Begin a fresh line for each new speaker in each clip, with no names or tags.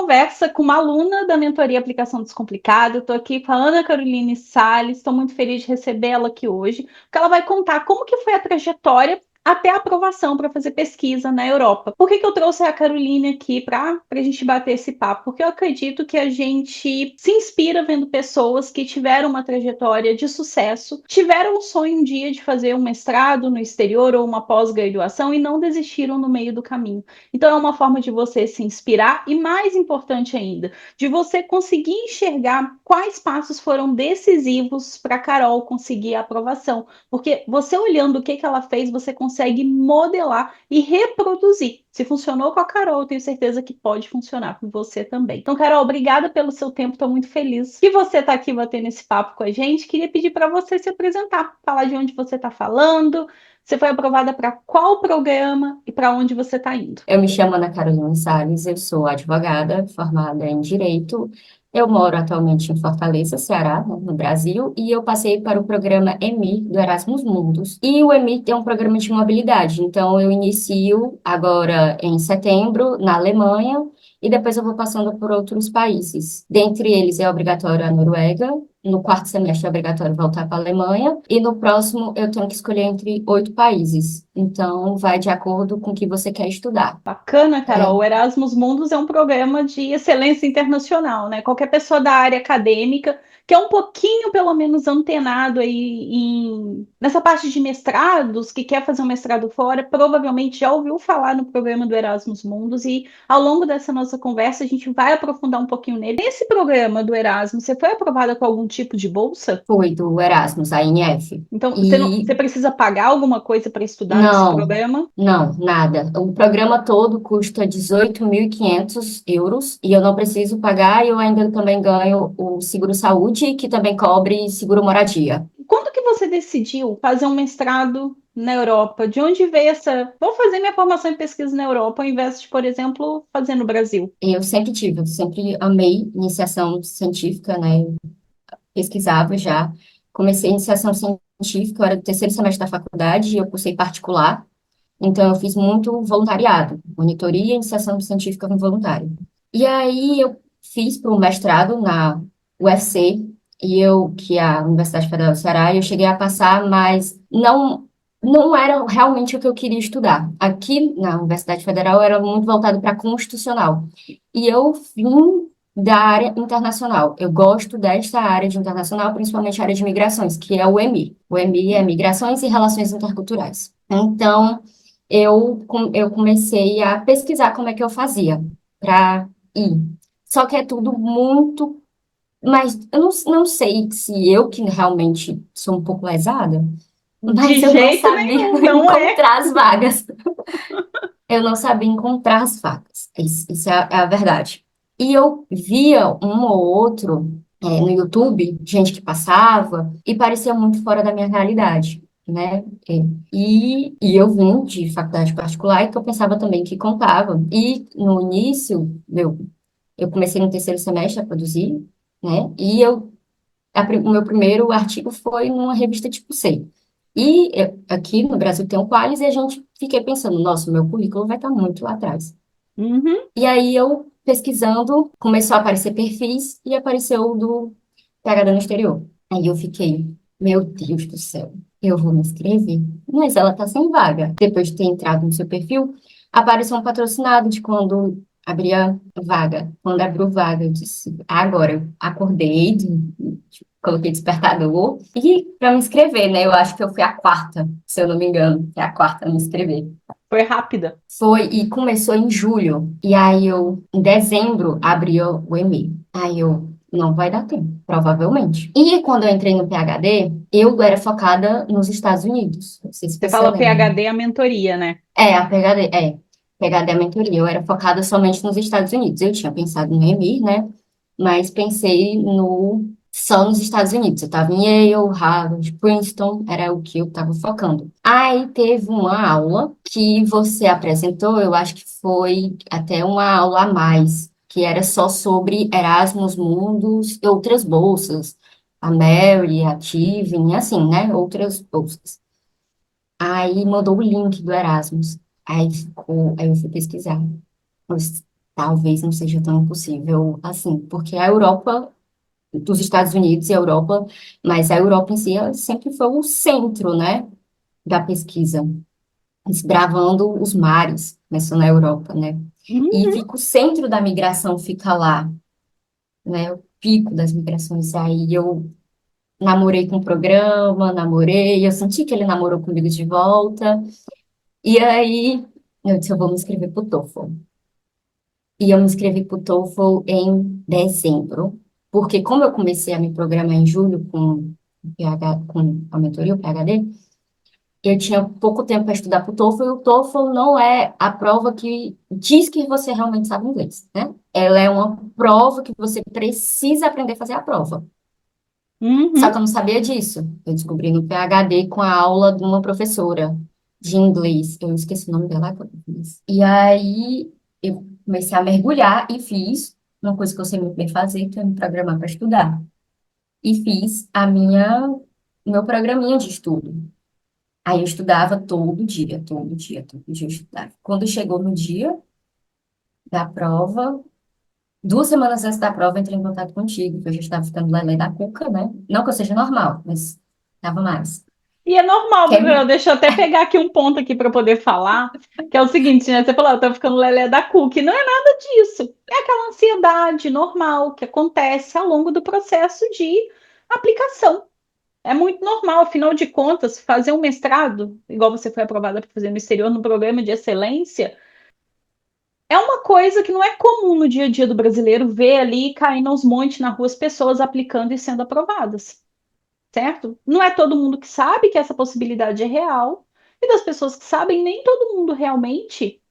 conversa com uma aluna da mentoria Aplicação Descomplicada. Eu estou aqui com a Ana Caroline Salles, estou muito feliz de recebê-la aqui hoje, porque ela vai contar como que foi a trajetória até a aprovação para fazer pesquisa na Europa. Por que eu trouxe a Caroline aqui para a gente bater esse papo? Porque eu acredito que a gente se inspira vendo pessoas que tiveram uma trajetória de sucesso, tiveram o sonho um dia de fazer um mestrado no exterior ou uma pós-graduação e não desistiram no meio do caminho. Então, é uma forma de você se inspirar e, mais importante ainda, de você conseguir enxergar quais passos foram decisivos para a Carol conseguir a aprovação. Porque você olhando o que ela fez, você consegue modelar e reproduzir. Se funcionou com a Carol, eu tenho certeza que pode funcionar com você também. Então, Carol, obrigada pelo seu tempo, estou muito feliz que você está aqui batendo esse papo com a gente. Queria pedir para você se apresentar, falar de onde você está falando, você foi aprovada para qual programa e para onde você está indo.
Eu me chamo Ana Carolina Salles, eu sou advogada formada em Direito. Eu moro atualmente em Fortaleza, Ceará, né, no Brasil, e eu passei para o programa EMI do Erasmus Mundus. E o EMI é um programa de mobilidade, então eu inicio agora em setembro na Alemanha e depois eu vou passando por outros países. Dentre eles é obrigatório a Noruega, no quarto semestre é obrigatório voltar para a Alemanha, e no próximo eu tenho que escolher entre 8 países. Então, vai de acordo com o que você quer estudar.
Bacana,
É,
Carol. O Erasmus Mundus é um programa de excelência internacional, né? Qualquer pessoa da área acadêmica que é um pouquinho, pelo menos, antenado aí nessa parte de mestrados, que quer fazer um mestrado fora, provavelmente já ouviu falar no programa do Erasmus Mundus e ao longo dessa nossa conversa a gente vai aprofundar um pouquinho nele. Nesse programa do Erasmus, você foi aprovada com algum tipo de bolsa?
foi do Erasmus, a INF.
Então,
E
você precisa pagar alguma coisa para estudar nesse
não,
programa?
não, nada. O programa todo custa 18.500 euros e eu não preciso pagar e eu ainda também ganho o seguro-saúde, que também cobre seguro-moradia.
Quando que você decidiu fazer um mestrado na Europa? De onde veio essa? Vou fazer minha formação em pesquisa na Europa, ao invés de, por exemplo, fazer no Brasil.
Eu sempre amei iniciação científica, né? Eu pesquisava já. Comecei iniciação científica, eu era do terceiro semestre da faculdade e eu cursei particular. Então, eu fiz muito voluntariado, monitoria e iniciação científica com voluntário. E aí, eu fiz para o mestrado na UFC, que é a Universidade Federal do Ceará, e eu cheguei a passar, mas não era realmente o que eu queria estudar. Aqui na Universidade Federal era muito voltado para constitucional. E eu vim da área internacional. Eu gosto desta área de internacional, principalmente a área de migrações, que é o EMI. O EMI é Migrações e Relações Interculturais. Então, eu comecei a pesquisar como é que eu fazia para ir. Só que é tudo muito. Mas eu não sei se eu que realmente sou um pouco lesada,
De
mas eu não
jeito
sabia
nenhum, não é?
encontrar as vagas. Eu não sabia encontrar as vagas. Isso é a verdade. E eu via um ou outro no YouTube, gente que passava, e parecia muito fora da minha realidade, né? E eu vim de faculdade particular e que eu pensava também que contava. E no início, eu comecei no terceiro semestre a produzir, né? O meu primeiro artigo foi numa revista tipo C. Aqui no Brasil tem o Qualis e a gente fiquei pensando, nossa, o meu currículo vai estar muito lá atrás.
Uhum.
E aí eu pesquisando, começou a aparecer perfis e apareceu o do PhD no exterior. Aí eu fiquei, meu Deus do céu, eu vou me inscrever, mas ela tá sem vaga. Depois de ter entrado no seu perfil, apareceu um patrocinado de quando abria vaga. Quando abriu vaga, eu disse, agora eu acordei, coloquei despertador e para me inscrever, né? Eu acho que eu fui a quarta, se eu não me engano, é a quarta a me inscrever.
Foi rápida.
Foi e começou em julho. E aí em dezembro, abriu o e-mail. Aí eu, não vai dar tempo, provavelmente. E quando eu entrei no PhD, eu era focada nos Estados Unidos. Não sei se
Você
você
fala
lembra.
PhD a mentoria, né?
PhD é a mentoria. Eu era focada somente nos Estados Unidos. Eu tinha pensado no EMIR, né? Mas pensei só nos Estados Unidos. Eu estava em Yale, Harvard, Princeton, era o que eu estava focando. Aí teve uma aula que você apresentou, eu acho que foi até uma aula a mais, que era só sobre Erasmus Mundus e outras bolsas, a Mary, a Tiven, assim, né? Outras bolsas. Aí mandou o link do Erasmus. Aí eu fui pesquisar. talvez não seja tão possível assim, porque a Europa, dos Estados Unidos e a Europa, mas a Europa em si ela sempre foi o centro, né, da pesquisa, desbravando os mares, começou na Europa, né? E
Uhum.
fica o centro da migração, fica lá, né? O pico das migrações. Aí eu namorei com o programa, namorei, eu senti que ele namorou comigo de volta. E aí eu disse, eu vou me inscrever pro TOEFL. E eu me inscrevi pro TOEFL em dezembro, porque como eu comecei a me programar em julho o PH, com a mentoria, o PhD, eu tinha pouco tempo para estudar para o TOEFL, e o TOEFL não é a prova que diz que você realmente sabe inglês, né? Ela é uma prova que você precisa aprender a fazer a prova. Só que
Uhum.
eu não sabia disso. Eu descobri no PhD com a aula de uma professora de inglês. Eu esqueci o nome dela agora. E aí eu comecei a mergulhar e fiz uma coisa que eu sei muito bem fazer, que é me programar para estudar. E fiz meu programinha de estudo. Aí eu estudava todo dia, todo dia, todo dia eu estudava. Quando chegou no dia da prova, 2 semanas antes da prova, eu entrei em contato contigo, que eu já estava ficando lelé da cuca, né? Não que eu seja normal, mas estava mais.
E é normal,
Quer me...
Gabriel. Deixa eu até pegar aqui um ponto aqui para poder falar, que é o seguinte, né? Você falou, eu tô ficando lelé da cookie. Não é nada disso. É aquela ansiedade normal que acontece ao longo do processo de aplicação. É muito normal, afinal de contas, fazer um mestrado, igual você foi aprovada para fazer no exterior, no programa de excelência, é uma coisa que não é comum no dia a dia do brasileiro ver ali caindo aos montes na rua as pessoas aplicando e sendo aprovadas, certo? Não é todo mundo que sabe que essa possibilidade é real, e das pessoas que sabem, nem todo mundo realmente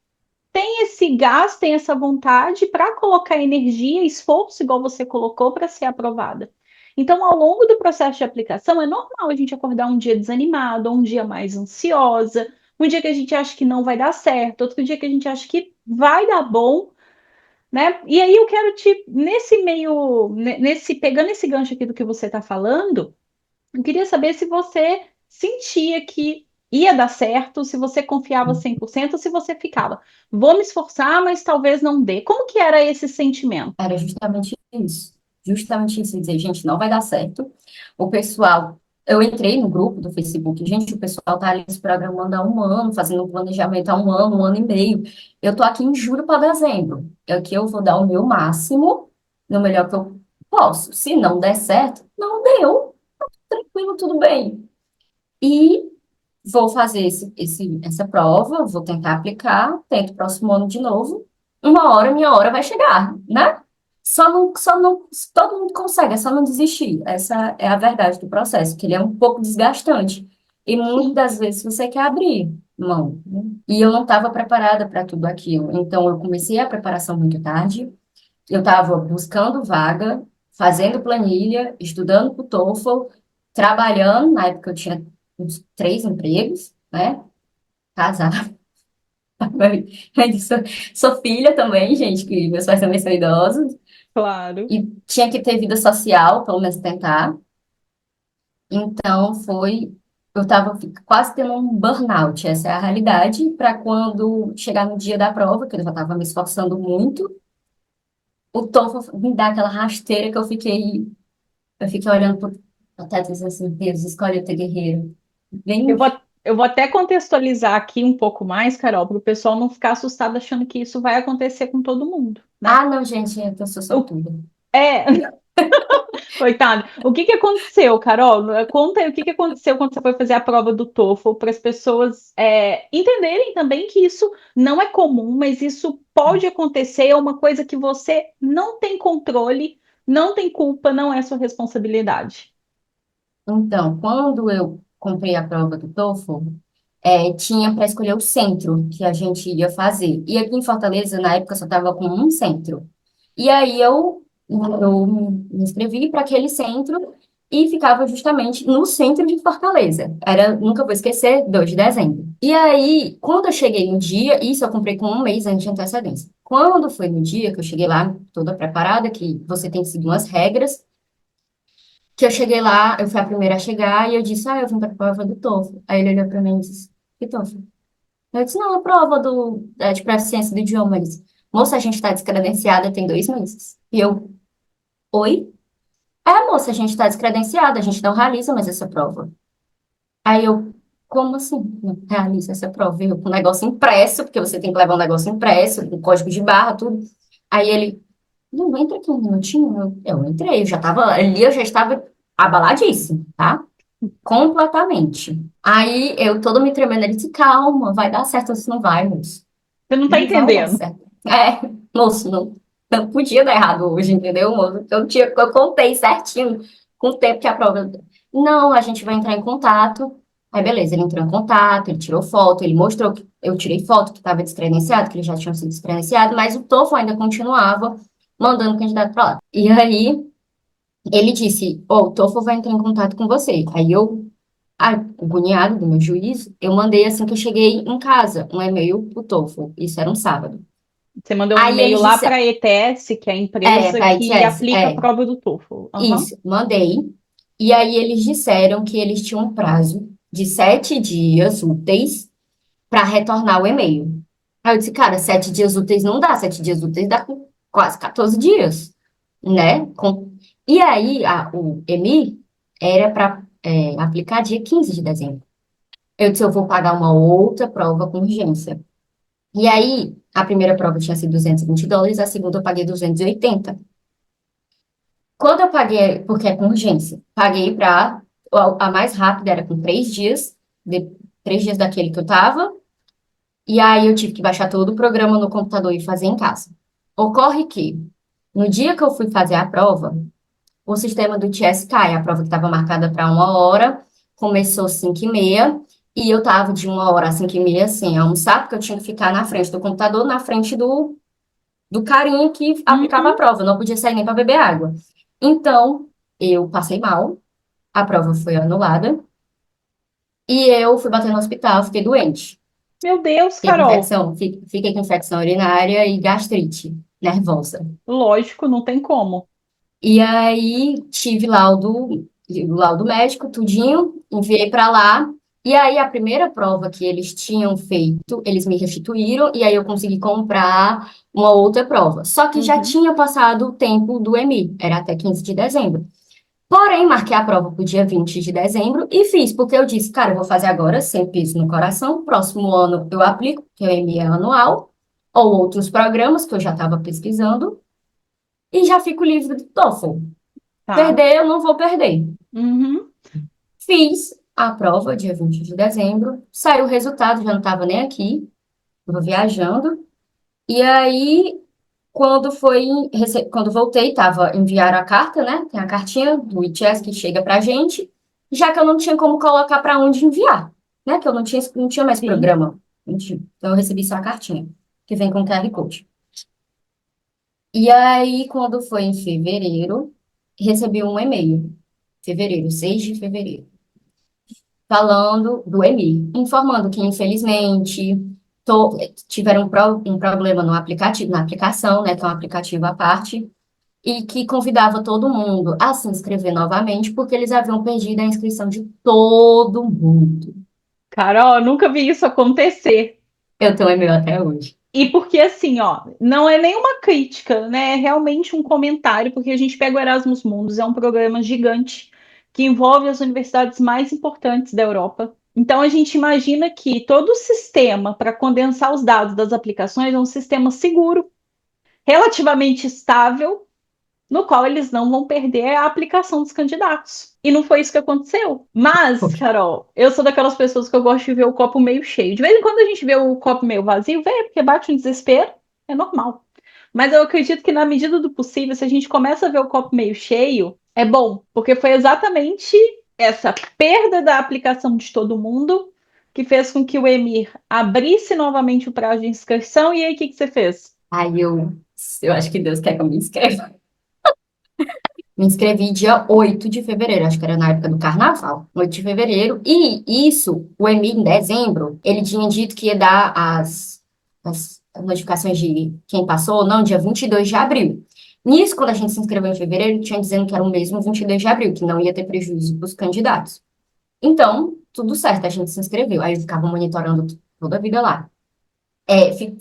tem esse gás, tem essa vontade para colocar energia, esforço, igual você colocou, para ser aprovada. Então, ao longo do processo de aplicação, é normal a gente acordar um dia desanimado, um dia mais ansiosa, um dia que a gente acha que não vai dar certo, outro dia que a gente acha que vai dar bom, né? E aí eu quero nesse meio, pegando esse gancho aqui do que você está falando, eu queria saber se você sentia que ia dar certo, se você confiava 100%, se você ficava, vou me esforçar, mas talvez não dê. Como que era esse sentimento?
Era justamente isso. Justamente isso, dizer, gente, não vai dar certo. O pessoal, eu entrei no grupo do Facebook, gente, o pessoal tá ali se programando há um ano, fazendo um planejamento há um ano e meio. Eu tô aqui em julho para dezembro. É que eu vou dar o meu máximo, no melhor que eu posso. Se não der certo, não deu. Tranquilo, tudo bem. E vou fazer essa prova, vou tentar aplicar, tento próximo ano de novo. Uma hora, minha hora vai chegar, né? Só não, todo mundo consegue, é só não desistir. Essa é a verdade do processo, que ele é um pouco desgastante. E muitas
Sim.
das vezes você quer abrir mão, né? E eu não estava preparada para tudo aquilo. Então, eu comecei a preparação muito tarde. Eu estava buscando vaga, fazendo planilha, estudando para o TOEFL, trabalhando. Na época eu tinha uns 3 empregos, né? Casada. Ainda sou filha também, gente, que meus pais também são idosos.
Claro.
E tinha que ter vida social, pelo menos tentar. Então foi. Eu estava quase tendo um burnout, essa é a realidade, para quando chegar no dia da prova, que eu já estava me esforçando muito, o TOEFL me dá aquela rasteira que eu fiquei olhando pro teto e dizendo assim, Deus, escolhe o teu guerreiro. Vem.
Eu vou até contextualizar aqui um pouco mais, Carol, para o pessoal não ficar assustado achando que isso vai acontecer com todo mundo, né?
Ah, não, gente, eu sou
O,
sortuda.
é, coitado. O que que aconteceu, Carol? Conta aí o que que aconteceu quando você foi fazer a prova do TOEFL para as pessoas entenderem também que isso não é comum, mas isso pode acontecer, é uma coisa que você não tem controle, não tem culpa, não é sua responsabilidade.
Então, quando eu comprei a prova do TOEFL, tinha para escolher o centro que a gente ia fazer. E aqui em Fortaleza, na época, só estava com um centro. E aí eu me inscrevi para aquele centro e ficava justamente no centro de Fortaleza. Nunca vou esquecer, 2 de dezembro. E aí, quando eu cheguei no dia, isso eu comprei com um mês antes de antecedência. Quando foi no dia que eu cheguei lá, toda preparada, que você tem que seguir umas regras, que eu cheguei lá, eu fui a primeira a chegar e eu disse, eu vim para a prova do TOEFL. Aí ele olhou para mim e disse, que TOEFL? Eu disse, não, a prova de proficiência do idioma. Ele disse, moça, a gente está descredenciada tem 2 meses. E eu, oi? É, moça, a gente está descredenciada, a gente não realiza mais essa prova. Aí eu, como assim? Não realiza essa prova? Eu com o negócio impresso, porque você tem que levar um negócio impresso, com código de barra, tudo. Aí ele, não, entra aqui um minutinho. Eu entrei, eu já estava ali, eu já estava abaladíssima, tá? Completamente. Aí eu toda me tremendo, ele disse, calma, vai dar certo, ou se não vai, moço.
Você não tá
Não vai dar
entendendo.
certo. É, moço, não podia dar errado hoje, entendeu, moço? Eu contei certinho com o tempo que a prova. Não, a gente vai entrar em contato. Aí, beleza, ele entrou em contato, ele tirou foto, ele mostrou que eu tirei foto que estava descredenciado, que eles já tinham sido descredenciados, mas o TOEFL ainda continuava mandando o candidato para lá. E aí, ele disse: Ô, o TOEFL vai entrar em contato com você. Aí eu, agoniado do meu juiz, eu mandei assim que eu cheguei em casa, um e-mail pro TOEFL. Isso era um sábado.
Você mandou um
Aí
e-mail
eles
lá para
disseram,
a ETS, que é a empresa
pra
que
ITS,
aplica a prova do TOEFL. Aham.
isso, mandei. E aí eles disseram que eles tinham um prazo de 7 dias úteis para retornar o e-mail. Aí eu disse, cara, 7 dias úteis não dá, 7 dias úteis dá com quase 14 dias, né? E aí o EMI era para aplicar dia 15 de dezembro. Eu disse, eu vou pagar uma outra prova com urgência. E aí, a primeira prova tinha sido US$ 220, a segunda eu paguei 280. Quando eu paguei, porque é com urgência, paguei para a mais rápida, era com 3 dias, 3 dias daquele que eu tava, e aí eu tive que baixar todo o programa no computador e fazer em casa. Ocorre que, no dia que eu fui fazer a prova, o sistema do TS cai, a prova que estava marcada para 1 hora, começou 5h30, e eu tava de 1 hora a 5h30 sem almoçar, porque eu tinha que ficar na frente do computador, na frente do carinha que aplicava a
Uhum.
prova, eu não podia sair nem para beber água. Então, eu passei mal, a prova foi anulada, e eu fui bater no hospital, fiquei doente.
Meu Deus,
Fiquei com
Carol.
infecção, fiquei com infecção urinária e gastrite nervosa.
Lógico, não tem como.
E aí tive laudo médico, tudinho, enviei para lá. E aí a primeira prova que eles tinham feito, eles me restituíram e aí eu consegui comprar uma outra prova. Só que já
Uhum.
tinha passado o tempo do EMI, era até 15 de dezembro. Porém, marquei a prova para o dia 20 de dezembro e fiz, porque eu disse, cara, eu vou fazer agora, sem peso no coração. Próximo ano eu aplico, porque o EMI é anual, ou outros programas que eu já estava pesquisando, e já fico livre do TOEFL.
Tá.
Perder, eu não vou perder.
Uhum.
Fiz a prova dia 20 de dezembro, saiu o resultado, já não estava nem aqui, estava viajando. E aí, quando voltei, enviaram a carta, né? Tem a cartinha do ITS que chega pra gente, já que eu não tinha como colocar para onde enviar, né? Que eu não tinha mais
Sim.
programa. Então, eu recebi só a cartinha, que vem com o QR Code. E aí, quando foi em fevereiro, recebi um e-mail. Fevereiro, 6 de fevereiro. Falando do EMI, informando que, infelizmente, tiveram um problema no aplicativo, na aplicação, né, que é um aplicativo à parte, e que convidava todo mundo a se inscrever novamente, porque eles haviam perdido a inscrição de todo mundo.
Carol, eu nunca vi isso acontecer.
Eu tenho e-mail até hoje.
E porque assim, ó, não é nenhuma crítica, né? É realmente um comentário, porque a gente pega o Erasmus Mundus, é um programa gigante que envolve as universidades mais importantes da Europa. Então a gente imagina que todo o sistema para condensar os dados das aplicações é um sistema seguro, relativamente estável, no qual eles não vão perder a aplicação dos candidatos. E não foi isso que aconteceu. Mas, Carol, eu sou daquelas pessoas que eu gosto de ver o copo meio cheio. De vez em quando a gente vê o copo meio vazio, vê, porque bate um desespero, é normal. Mas eu acredito que na medida do possível, se a gente começa a ver o copo meio cheio, é bom, porque foi exatamente essa perda da aplicação de todo mundo que fez com que o Emir abrisse novamente o prazo de inscrição. E aí, o que que você fez?
Aí eu acho que Deus quer que eu me inscreva. Me inscrevi dia 8 de fevereiro, acho que era na época do carnaval, 8 de fevereiro. E isso, o EMI em dezembro, ele tinha dito que ia dar as notificações de quem passou ou não, dia 22 de abril. Nisso, quando a gente se inscreveu em fevereiro, tinha dizendo que era o mesmo 22 de abril, que não ia ter prejuízo para os candidatos. Então, tudo certo, a gente se inscreveu. Aí eu ficava monitorando toda a vida lá.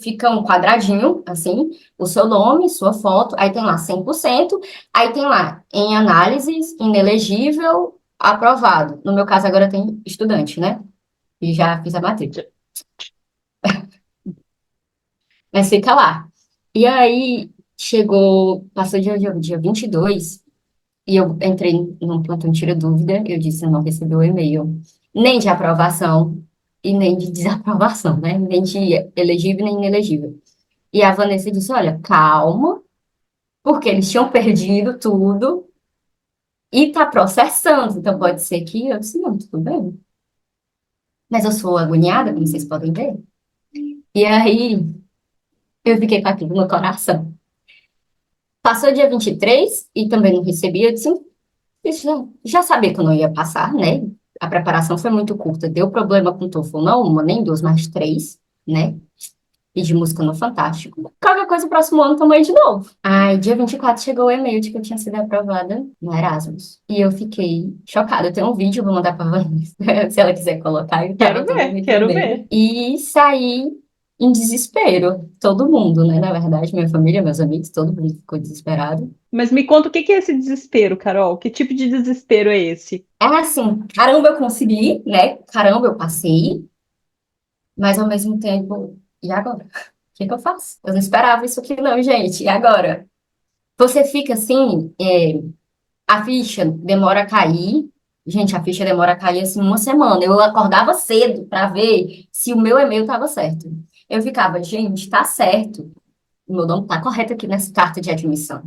Fica um quadradinho, assim, o seu nome, sua foto, aí tem lá 100%, aí tem lá em análises, inelegível, aprovado. No meu caso, agora tem estudante, né? E já fiz a matrícula. Mas fica lá. E aí, passou dia 22, e eu entrei num plantão tira dúvida, eu disse, eu não recebi o e-mail, nem de aprovação e nem de desaprovação, né? Nem de elegível nem inelegível. E a Vanessa disse, olha, calma, porque eles tinham perdido tudo e tá processando, então pode ser que eu disse, não, tudo bem. Mas eu sou agoniada, como vocês podem ver. E aí, eu fiquei com aquilo no coração. Passou dia 23 e também não recebi, eu disse, isso já sabia que eu não ia passar, né? A preparação foi muito curta. Deu problema com o TOEFL, não uma, nem duas, mas três, né? E de música no Fantástico. Qualquer coisa, próximo ano também de novo. Ai, dia 24 chegou o e-mail de que eu tinha sido aprovada no Erasmus. E eu fiquei chocada. Eu tenho um vídeo, eu vou mandar pra Vanessa, se ela quiser colocar. Eu tava
Quero
toda
ver,
me
quero
tremendo.
ver.
E saí em desespero. Todo mundo, né? Na verdade, minha família, meus amigos, todo mundo ficou desesperado.
Mas me conta o que que é esse desespero, Carol? Que tipo de desespero é esse?
É assim, caramba, eu consegui, né? Caramba, eu passei, mas ao mesmo tempo, e agora? O que que eu faço? Eu não esperava isso aqui, não, gente. E agora? Você fica assim, a ficha demora a cair. Gente, a ficha demora a cair assim uma semana. Eu acordava cedo para ver se o meu e-mail estava certo. Eu ficava, gente, tá certo. O meu nome tá correto aqui nessa carta de admissão.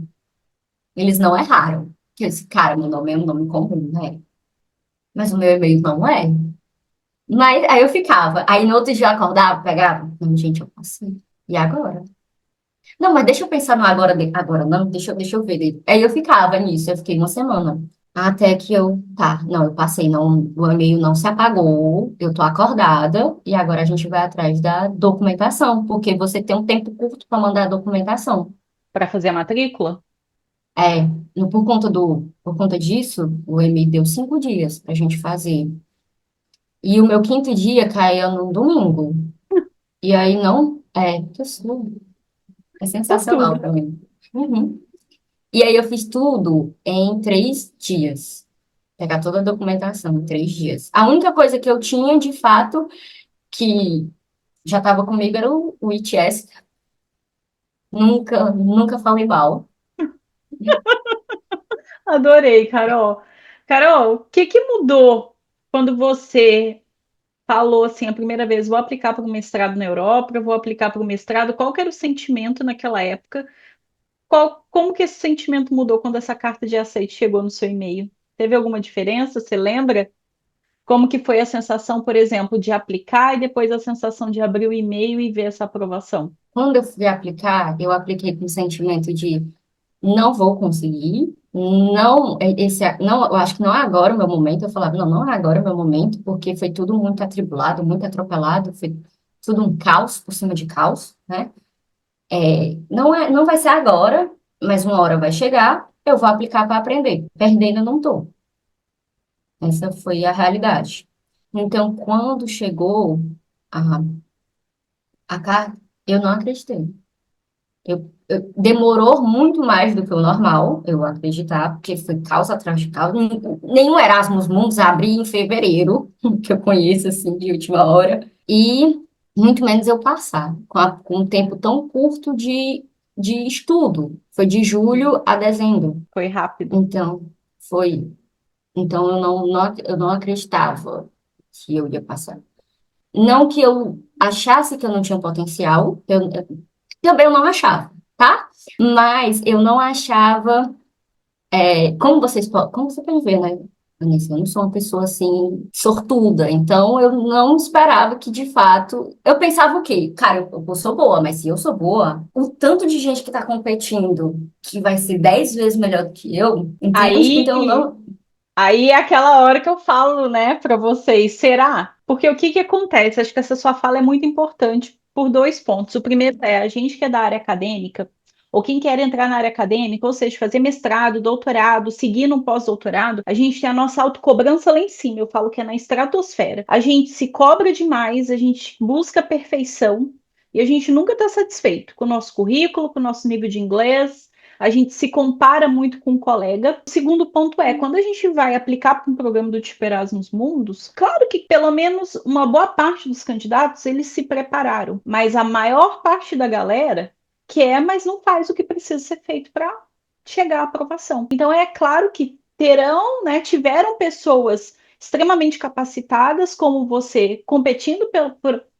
Eles não erraram. Eu disse, cara, meu nome é um nome comum, né? Mas o meu e-mail não é. Mas aí eu ficava. Aí no outro dia eu acordava, pegava. Não, gente, eu passei. E agora? Não, mas deixa eu pensar no agora, agora não, deixa eu ver. Aí eu ficava nisso, eu fiquei uma semana. Até que não, eu passei, não, o e-mail não se apagou, eu tô acordada, e agora a gente vai atrás da documentação, porque você tem um tempo curto para mandar a documentação.
Para fazer a matrícula?
É, por conta disso, o e-mail deu 5 dias pra gente fazer. E o meu quinto dia caía no domingo. E aí é sensacional
Sortuda.
para mim. Uhum. E aí eu fiz tudo em 3 dias. Pegar toda a documentação em 3 dias. A única coisa que eu tinha, de fato, que já estava comigo era o ITS. Nunca falei mal.
Adorei, Carol. Carol, o que que mudou quando você falou assim a primeira vez, vou aplicar para o mestrado na Europa, vou aplicar para o mestrado? Qual que era o sentimento naquela época? Como que esse sentimento mudou quando essa carta de aceite chegou no seu e-mail? Teve alguma diferença? Você lembra? Como que foi a sensação, por exemplo, de aplicar e depois a sensação de abrir o e-mail e ver essa aprovação?
Quando eu fui aplicar, eu apliquei com o sentimento de não vou conseguir, não, eu acho que não é agora o meu momento. Eu falava, não, não é agora o meu momento, porque foi tudo muito atribulado, muito atropelado, foi tudo um caos por cima de caos, né? Não vai ser agora, mas uma hora vai chegar, eu vou aplicar para aprender. Perdendo, eu não tô. Essa foi a realidade. Então, quando chegou a, a carta, eu não acreditei. Demorou muito mais do que o normal, eu acreditar, porque foi causa atrás de causa. Nenhum Erasmus Mundus abria em fevereiro, que eu conheço assim de última hora, e muito menos eu passar, com um tempo tão curto de estudo. Foi de julho a dezembro.
Foi rápido.
Então, foi. Então, eu não acreditava que eu ia passar. Não que eu achasse que eu não tinha potencial, também eu não achava, tá? Mas eu não achava, como você pode ver, né, Vanessa? Eu não sou uma pessoa assim, sortuda, então eu não esperava que de fato. Eu pensava o quê? Cara, eu sou boa, mas se eu sou boa, o tanto de gente que tá competindo, que vai ser 10 vezes melhor do que eu, entende? Então eu
Aí
não.
Aí é aquela hora que eu falo, né, para vocês, será? Porque o que que acontece? Acho que essa sua fala é muito importante por dois pontos. O primeiro é a gente que é da área acadêmica, ou quem quer entrar na área acadêmica, ou seja, fazer mestrado, doutorado, seguir no pós-doutorado, a gente tem a nossa autocobrança lá em cima, eu falo que é na estratosfera. A gente se cobra demais, a gente busca perfeição, E a gente nunca está satisfeito com o nosso currículo, com o nosso nível de inglês. A gente se compara muito com um colega. O segundo ponto é, quando a gente vai aplicar para um programa do tipo Erasmus Mundus, claro que pelo menos uma boa parte dos candidatos, eles se prepararam, mas a maior parte da galera quer, mas não faz o que precisa ser feito para chegar à aprovação. Então é claro que terão, né, tiveram pessoas extremamente capacitadas como você competindo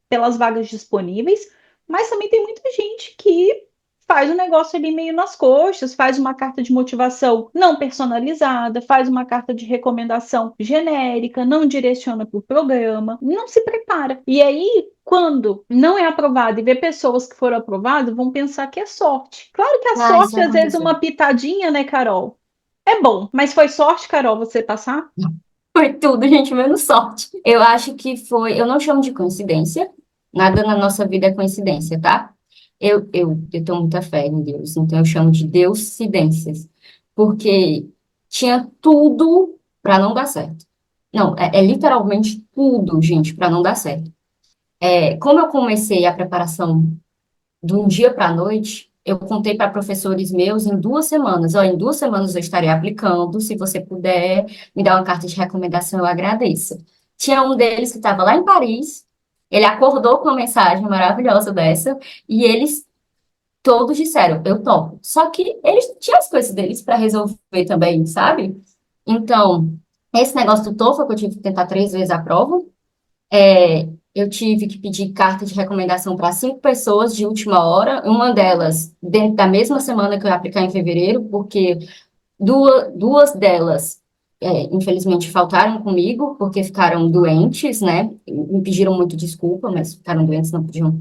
pelas vagas disponíveis, mas também tem muita gente que faz o negócio ali meio nas coxas, faz uma carta de motivação não personalizada, faz uma carta de recomendação genérica, não direciona para o programa, não se prepara. E aí, quando não é aprovado e vê pessoas que foram aprovadas, vão pensar que é sorte. Claro que a
Ah, isso
sorte, às vezes,
aconteceu.
uma pitadinha, né, Carol? É bom, mas foi sorte, Carol, você passar?
Foi tudo, gente, menos sorte. Eu acho que foi. Eu não chamo de coincidência. Nada na nossa vida é coincidência, tá? Eu tenho muita fé em Deus, então eu chamo de Deuscidências. Porque tinha tudo para não dar certo. Não, é literalmente tudo, gente, para não dar certo. Como eu comecei a preparação de um dia para a noite, eu contei para professores meus em 2 semanas. Ó, em 2 semanas eu estarei aplicando. Se você puder me dar uma carta de recomendação, eu agradeço. Tinha um deles que estava lá em Paris. Ele acordou com uma mensagem maravilhosa dessa e eles todos disseram, eu topo. Só que eles tinham as coisas deles para resolver também, sabe? Então, esse negócio do TOEFL, que eu tive que tentar 3 vezes a prova, eu tive que pedir carta de recomendação para 5 pessoas de última hora, uma delas dentro da mesma semana que eu ia aplicar em fevereiro, porque duas delas, infelizmente, faltaram comigo, porque ficaram doentes, né? Me pediram muito desculpa, mas ficaram doentes, não podiam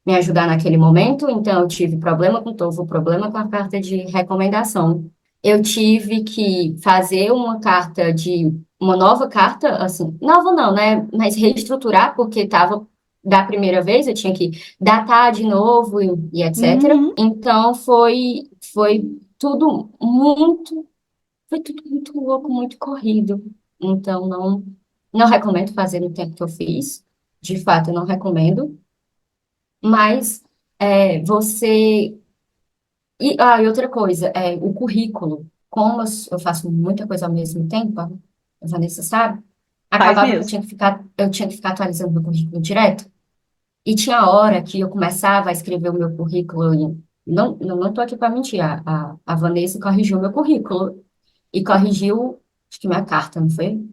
me ajudar naquele momento, então eu tive problema com o TOEFL, problema com a carta de recomendação. Eu tive que fazer uma nova carta, assim, nova não, né? Mas reestruturar, porque estava da primeira vez, eu tinha que datar de novo e etc.
Uhum.
Então foi tudo foi tudo muito louco, muito corrido. Então não recomendo fazer no tempo que eu fiz. De fato, eu não recomendo. Mas você. E outra coisa, o currículo. Como eu faço muita coisa ao mesmo tempo, a Vanessa sabe,
Faz
acabava que
mesmo.
eu tinha que ficar atualizando meu currículo direto. E tinha hora que eu começava a escrever o meu currículo. E não estou aqui para mentir, a Vanessa corrigiu o meu currículo. E corrigiu, acho que minha carta, não foi?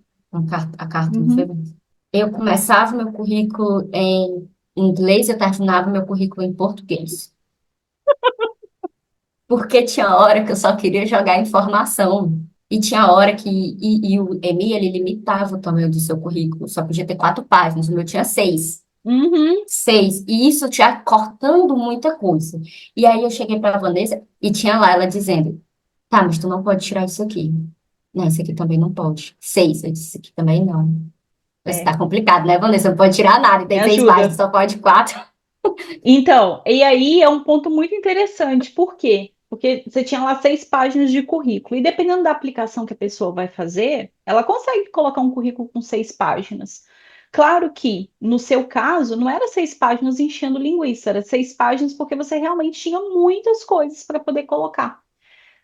A carta, não foi?
Uhum.
Eu começava meu currículo em inglês, eu terminava meu currículo em português. Porque tinha hora que eu só queria jogar informação. E tinha hora e o EMI, ele limitava o tamanho do seu currículo. Só podia ter 4 páginas. O meu tinha 6.
Uhum.
6. E isso tinha cortando muita coisa. E aí eu cheguei para a Vanessa e tinha lá ela dizendo: tá, mas tu não pode tirar isso aqui. Não, isso aqui também não pode. 6. Eu disse: isso aqui também não. Isso
É,
tá complicado, né, Vanessa? Não pode tirar nada.
me
Tem 6 páginas,
ajuda.
só pode 4.
Então, e aí é um ponto muito interessante. Por quê? Porque você tinha lá 6 páginas de currículo. E dependendo da aplicação que a pessoa vai fazer, ela consegue colocar um currículo com 6 páginas. Claro que, no seu caso, não era 6 páginas enchendo linguiça, era 6 páginas porque você realmente tinha muitas coisas para poder colocar.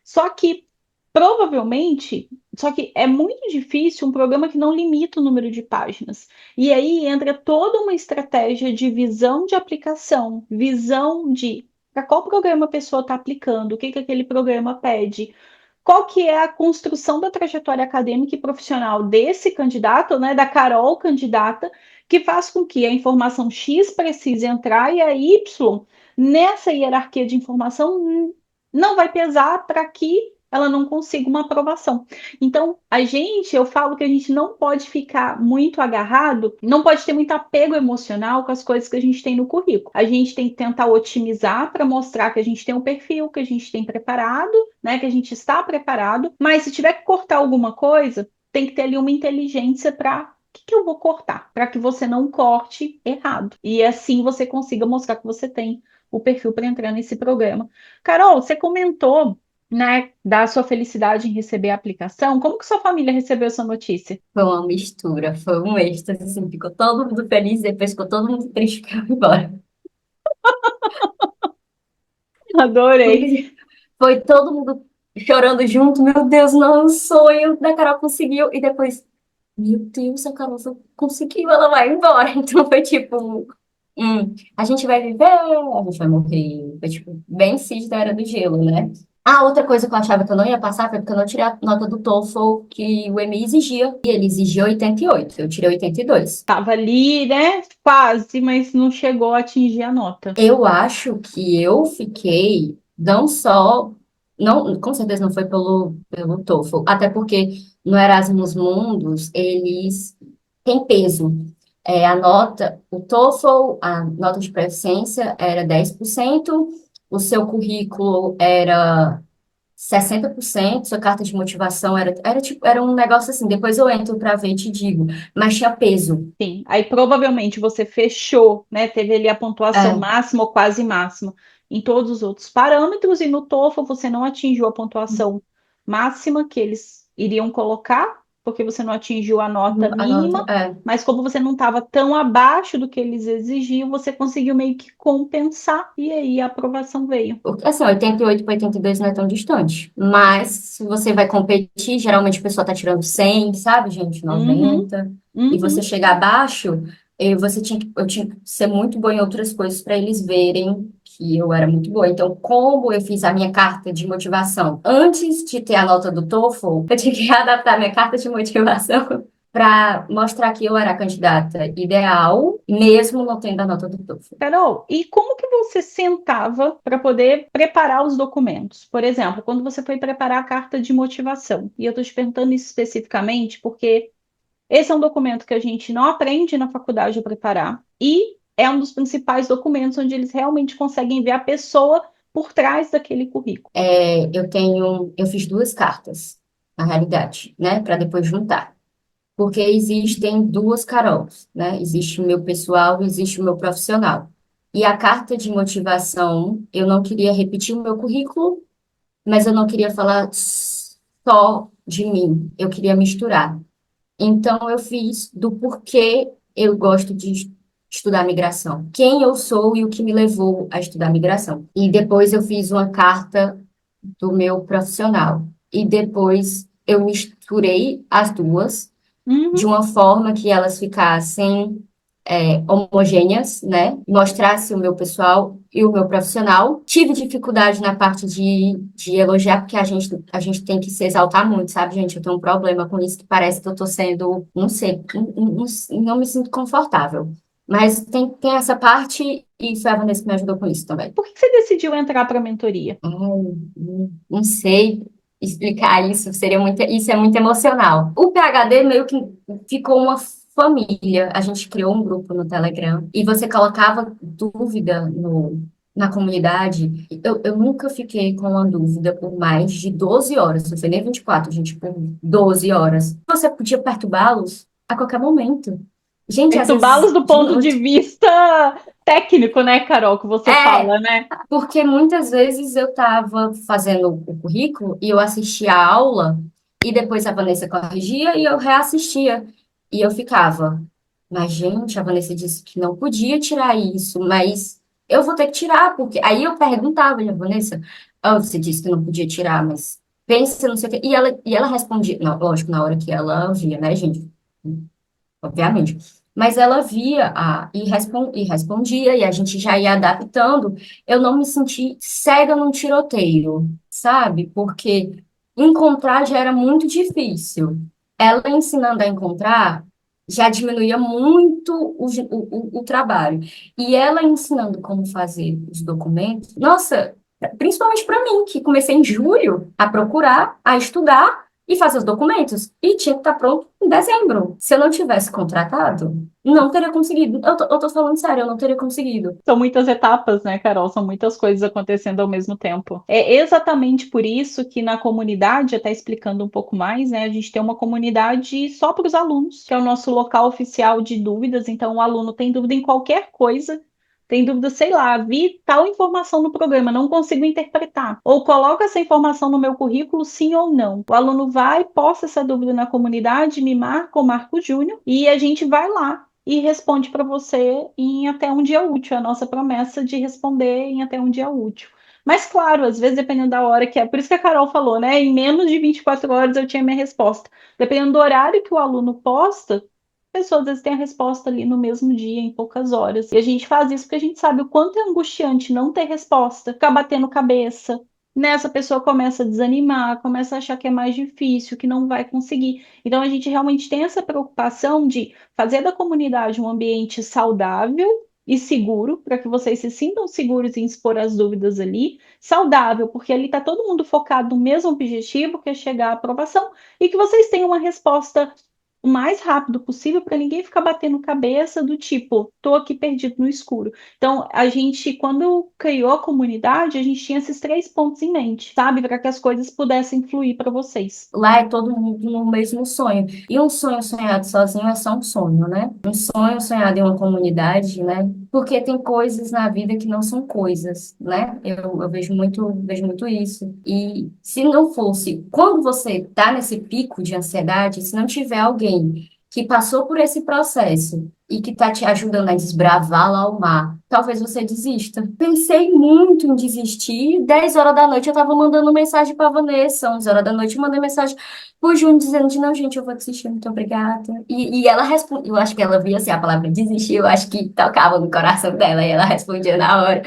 Só que provavelmente, só que é muito difícil um programa que não limita o número de páginas. E aí entra toda uma estratégia de visão de aplicação, visão de para qual programa a pessoa está aplicando, o que que aquele programa pede, qual que é a construção da trajetória acadêmica e profissional desse candidato, né, da Carol candidata, que faz com que a informação X precise entrar e a Y nessa hierarquia de informação não vai pesar para que ela não consiga uma aprovação. Então, eu falo que a gente não pode ficar muito agarrado, não pode ter muito apego emocional com as coisas que a gente tem no currículo. A gente tem que tentar otimizar para mostrar que a gente tem um perfil, que a gente tem preparado, né, que a gente está preparado, mas se tiver que cortar alguma coisa, tem que ter ali uma inteligência para que eu vou cortar? Para que você não corte errado. E assim você consiga mostrar que você tem o perfil para entrar nesse programa. Carol, você comentou, né, da sua felicidade em receber a aplicação. Como que sua família recebeu essa notícia?
Foi uma mistura, foi um êxtase, assim, ficou todo mundo feliz, depois ficou todo mundo triste que eu ia embora.
Adorei.
Foi todo mundo chorando junto. Meu Deus, não, é um sonho da Carol conseguiu. E depois, meu Deus, a Carol conseguiu, ela vai embora. Então foi tipo, a gente vai viver, a gente vai morrer. Foi tipo, bem Cid da Era do Gelo, né? A outra coisa que eu achava que eu não ia passar foi porque eu não tirei a nota do TOEFL que o EMI exigia. E ele exigia 88, eu tirei 82.
Tava ali, né? Quase, mas não chegou a atingir a nota.
Eu acho que eu fiquei, não só, não, com certeza não foi pelo TOEFL, até porque no Erasmus Mundus eles têm peso. A nota, o TOEFL, a nota de proficiência era 10%, o seu currículo era 60%, sua carta de motivação era um negócio assim, depois eu entro para ver e te digo, mas tinha peso.
Sim. Aí provavelmente você fechou, né? Teve ali a pontuação
É,
máxima ou quase máxima em todos os outros parâmetros, e no TOEFL você não atingiu a pontuação máxima que eles iriam colocar, porque você não atingiu a nota
a nota,
mínima, mas como você não estava tão abaixo do que eles exigiam, você conseguiu meio que compensar, e aí a aprovação veio.
Assim, 88 para 82 não é tão distante. Mas se você vai competir, geralmente a pessoa tá tirando 100, sabe, gente?
Uhum,
90. E você
uhum.
chegar abaixo, eu tinha que ser muito boa em outras coisas para eles verem que eu era muito boa. Então, como eu fiz a minha carta de motivação antes de ter a nota do TOEFL, eu tinha que adaptar minha carta de motivação para mostrar que eu era a candidata ideal, mesmo não tendo a nota do TOEFL.
Carol, e como que você sentava para poder preparar os documentos? Por exemplo, quando você foi preparar a carta de motivação, e eu estou te perguntando isso especificamente porque esse é um documento que a gente não aprende na faculdade a preparar, e é um dos principais documentos onde eles realmente conseguem ver a pessoa por trás daquele currículo.
Eu fiz duas cartas, na realidade, né, para depois juntar. Porque existem duas Carols, né? Existe o meu pessoal e existe o meu profissional. E a carta de motivação, eu não queria repetir o meu currículo, mas eu não queria falar só de mim, eu queria misturar. Então, eu fiz do porquê eu gosto de estudar migração, quem eu sou e o que me levou a estudar migração. E depois eu fiz uma carta do meu profissional. E depois eu misturei as duas de
Uhum.
uma forma que elas ficassem homogêneas, né? Mostrasse o meu pessoal e o meu profissional. Tive dificuldade na parte de elogiar, porque a gente tem que se exaltar muito, sabe, gente? Eu tenho um problema com isso, que parece que eu tô sendo, não sei, não me sinto confortável. Mas tem essa parte, e foi a Vanessa que me ajudou com isso também.
Por que você decidiu entrar para a mentoria?
Ai, não sei explicar isso, isso é muito emocional. O PhD meio que ficou uma família. A gente criou um grupo no Telegram e você colocava dúvida na comunidade. Eu nunca fiquei com uma dúvida por mais de 12 horas, não foi nem 24, gente, por 12 horas. Você podia perturbá-los a qualquer momento. Gente, às
Perturbá-los
vezes
do
de
ponto de
noite.
vista técnico, né, Carol, que você
É,
fala, né?
porque muitas vezes eu estava fazendo o currículo e eu assistia a aula e depois a Vanessa corrigia e eu reassistia. E eu ficava, mas gente, a Vanessa disse que não podia tirar isso, mas eu vou ter que tirar, porque aí eu perguntava, e a Vanessa, você disse que não podia tirar, mas pensa, não sei o quê. E ela respondia, não, lógico, na hora que ela via, né, gente? Obviamente. Mas ela via e respondia, e a gente já ia adaptando. Eu não me senti cega num tiroteio, sabe? Porque encontrar já era muito difícil. Ela ensinando a encontrar já diminuía muito o trabalho. E ela ensinando como fazer os documentos, nossa, principalmente para mim, que comecei em julho a procurar, a estudar e fazer os documentos. E tinha que estar pronto em dezembro. Se eu não tivesse contratado, não teria conseguido. Eu tô falando sério, eu não teria conseguido.
São muitas etapas, né, Carol? São muitas coisas acontecendo ao mesmo tempo. É exatamente por isso que na comunidade, até explicando um pouco mais, né, a gente tem uma comunidade só para os alunos, que é o nosso local oficial de dúvidas. Então, o aluno tem dúvida em qualquer coisa. Tem dúvida, sei lá, vi tal informação no programa, não consigo interpretar. Ou coloca essa informação no meu currículo, sim ou não. O aluno vai, posta essa dúvida na comunidade, me marca ou marca o Júnior, e a gente vai lá e responde para você em até um dia útil. É a nossa promessa de responder em até um dia útil. Mas, claro, às vezes, dependendo da hora que é, por isso que a Carol falou, né? Em menos de 24 horas eu tinha minha resposta. Dependendo do horário que o aluno posta, a pessoa às vezes tem a resposta ali no mesmo dia, em poucas horas. E a gente faz isso porque a gente sabe o quanto é angustiante não ter resposta, ficar batendo cabeça. Nessa pessoa começa a desanimar, começa a achar que é mais difícil, que não vai conseguir. Então a gente realmente tem essa preocupação de fazer da comunidade um ambiente saudável e seguro, para que vocês se sintam seguros em expor as dúvidas ali. Saudável, porque ali está todo mundo focado no mesmo objetivo, que é chegar à aprovação, e que vocês tenham uma resposta o mais rápido possível para ninguém ficar batendo cabeça do tipo, tô aqui perdido no escuro. Então, a gente, quando criou a comunidade, a gente tinha esses três pontos em mente, sabe? Para que as coisas pudessem fluir para vocês.
Lá é todo mundo no mesmo sonho. E um sonho sonhado sozinho é só um sonho, né? Um sonho sonhado em uma comunidade, né? Porque tem coisas na vida que não são coisas, né? Eu vejo muito isso. E se não fosse, quando você tá nesse pico de ansiedade, se não tiver alguém que passou por esse processo e que tá te ajudando a desbravar lá o mar, talvez você desista. Pensei muito em desistir. 10 horas da noite eu tava mandando mensagem pra Vanessa. 11 horas da noite eu mandei mensagem pro Júnior dizendo de não, gente, eu vou desistir, muito obrigada. E ela respondeu, eu acho que ela via assim a palavra desistir, eu acho que tocava no coração dela e ela respondia na hora,